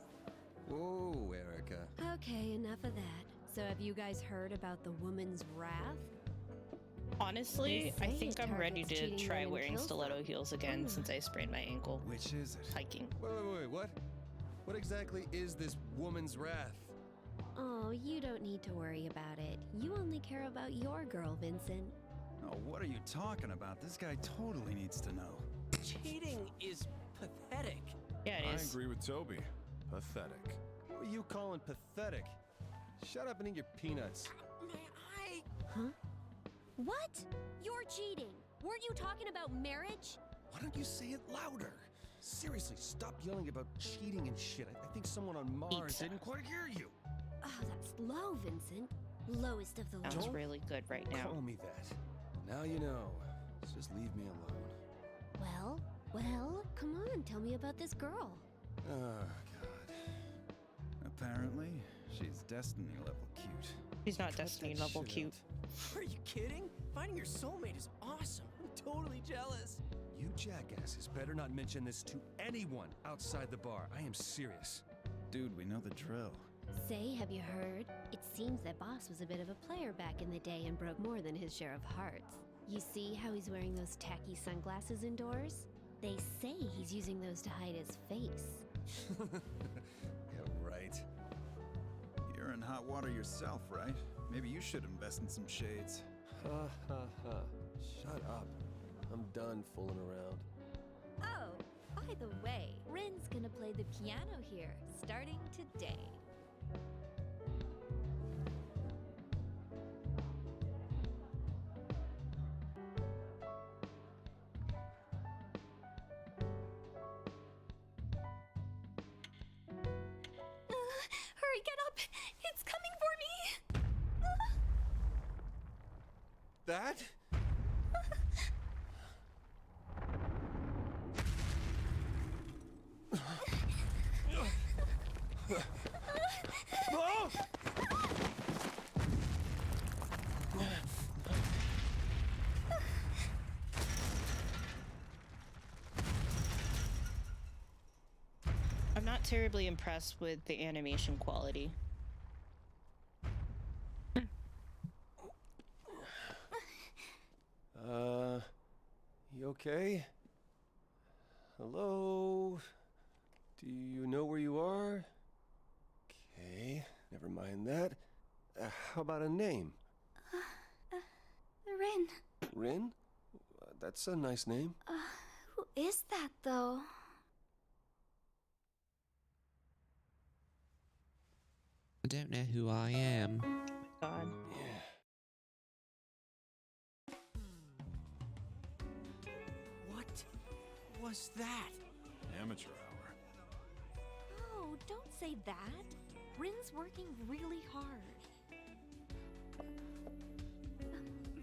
Whoa, Erica. Okay, enough of that. So have you guys heard about the woman's wrath? Honestly, They I say think it I'm ready targets to cheating try men and wearing kills stiletto them. heels again since I sprained my ankle. Which is it? Hiking. Wait, what? What exactly is this woman's wrath? Oh, you don't need to worry about it. You only care about your girl, Vincent. Oh, what are you talking about? This guy totally needs to know. Cheating is pathetic. Yeah, it I is. agree with Toby. Pathetic. Who are you calling pathetic? Shut up and eat your peanuts. Huh? What? You're cheating. Weren't you talking about marriage? Why don't you say it louder? Seriously, stop yelling about cheating and shit. I think someone on Mars Pizza. didn't quite hear you. Oh, that's low, Vincent. Lowest of the low. Sounds really good right now. Call me that. Now you know. Just leave me alone. Well, come on, tell me about this girl. Oh, God. Apparently, she's Destiny level cute. She's not Cut Destiny that level shit cute. Are you kidding? Finding your soulmate is awesome. I'm totally jealous. You jackasses better not mention this to anyone outside the bar. I am serious. Dude, we know the drill. Say, have you heard? It seems that Boss was a bit of a player back in the day and broke more than his share of hearts. You see how he's wearing those tacky sunglasses indoors? They say he's using those to hide his face. Yeah, right. You're in hot water yourself, right? Maybe you should invest in some shades. Ha ha ha. Shut up. I'm done fooling around. Oh, by the way, Rin's gonna play the piano here, starting today. Hurry, get up! It's coming for me! That? Oh! I'm not terribly impressed with the animation quality. You okay? Hello? Do you know where you are? Okay, never mind that. How about a name? Rin. Rin? That's a nice name. Who is that, though? I don't know who I am. God. What was that? Amateur hour. Oh, don't say that. Rin's working really hard.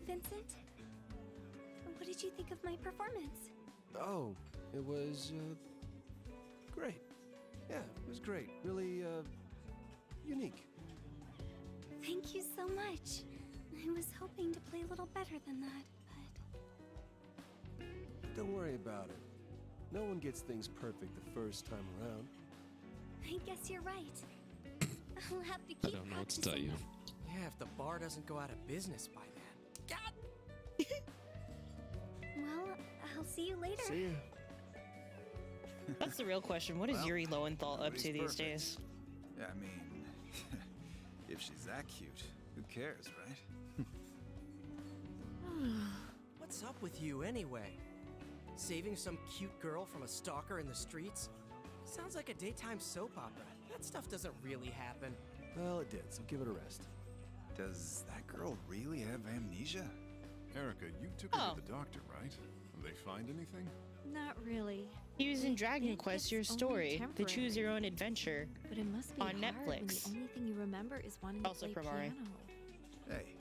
Vincent? What did you think of my performance? Oh, it was, great. Yeah, it was great. Really, unique. Thank you so much. I was hoping to play a little better than that, but... Don't worry about it. No one gets things perfect the first time around. I guess you're right. I'll have to keep I don't know what to tell you. Yeah, if the bar doesn't go out of business by then. God! Well, I'll see you later. See ya. That's the real question. What is Well, Yuri Lowenthal up to these perfect. days? Yeah, I mean, if she's that cute, who cares, right? What's up with you anyway? Saving some cute girl from a stalker in the streets? Sounds like a daytime soap opera. That stuff doesn't really happen. Well, it did, so give it a rest. Does that girl really have amnesia? Erica, you took her to the doctor, right? Did they find anything? Not really. He was in I Dragon think Quest, it's your only story, the temporary. Choose Your Own Adventure, But it must be on hard when Netflix. the only thing you remember is wanting Also to play from Ari. piano. Hey,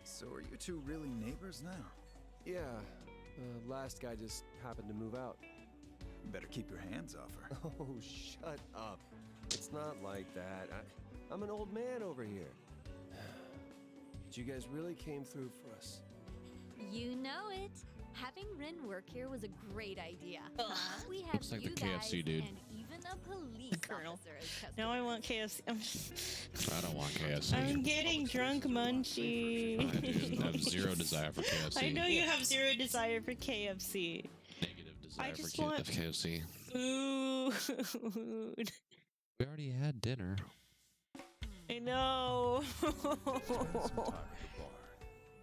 so are you two really neighbors now? Yeah, last guy just happened to move out. You better keep your hands off her. Oh, shut up. It's not like that. I'm an old man over here. But you guys really came through for us. You know it. Having Rin work here was a great idea. Huh? We have Looks like the you KFC guys dude. and even a police Colonel. officer as customers. Now I want KFC. I don't want KFC. I'm getting drunk, Munchie. I do have zero desire for KFC. I know you have zero desire for KFC. Negative desire for just want KFC. food. We already had dinner. I know. Spend some time at the bar.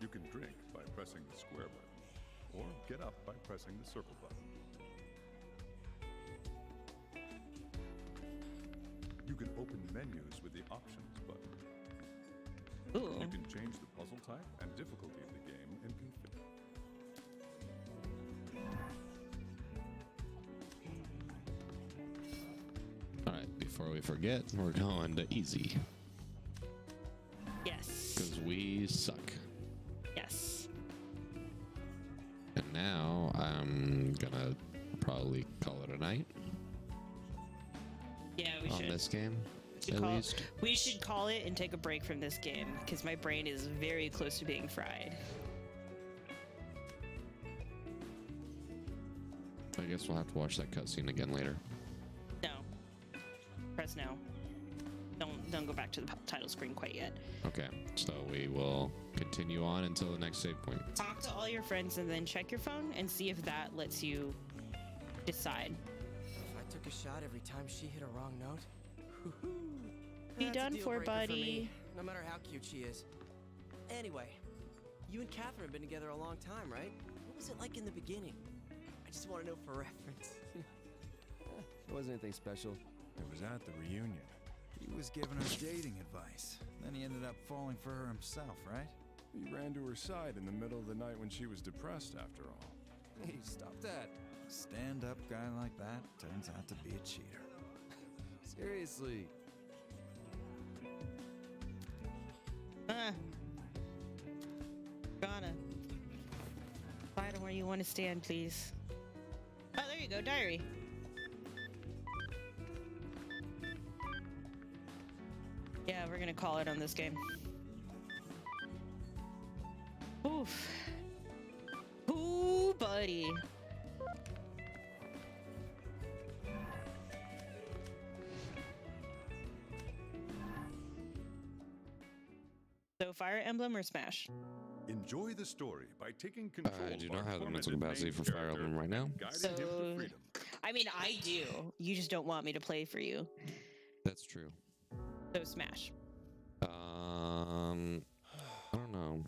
You can drink by pressing the square button, or get up by pressing the circle button. You can open menus with the options button. Ooh. You can change the puzzle type and difficulty of the game and configure. Alright, before we forget, we're going to easy. Yes. Because we suck. Yes. And now I'm gonna probably call it a night Yeah, we on should. this game, should at call- least. We should call it and take a break from this game because my brain is very close to being fried. I guess we'll have to watch that cutscene again later. No. Press no. Don't go back to the title screen quite yet. Okay, so we will continue on until the next save point. Talk to all your friends and then check your phone and see if that lets you decide. If I took took a shot every time she hit a wrong note. Be That's a done deal for, breaker buddy. me, no matter how cute she is. Anyway, you and Catherine have been together a long time, right? What was it like in the beginning? I just want to know for reference. It wasn't anything special. It was at the reunion. He was giving her dating advice. Then he ended up falling for her himself, right? He ran to her side in the middle of the night when she was depressed, after all. Hey, stop that. A stand-up guy like that turns out to be a cheater. Seriously. Ghana. Find where you want to stand, please. Oh, there you go, diary. Yeah, we're gonna call it on this game. Oof. Ooh, buddy. So, Fire Emblem or Smash? Enjoy the story by taking control. I do of not our have the mental tormented capacity main for Fire character Emblem right now. and guiding So, him to freedom. I mean, I do. You just don't want me to play for you. That's true. So, Smash. I don't know.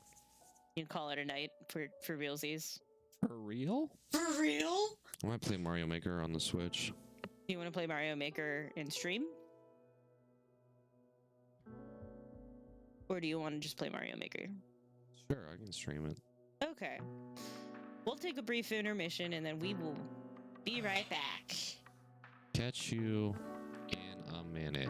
You can call it a night for realsies. For real? For real? I might play Mario Maker on the Switch. You want to play Mario Maker in stream? Or do you want to just play Mario Maker? Sure, I can stream it. Okay. We'll take a brief intermission and then we will be right back. Catch you in a minute.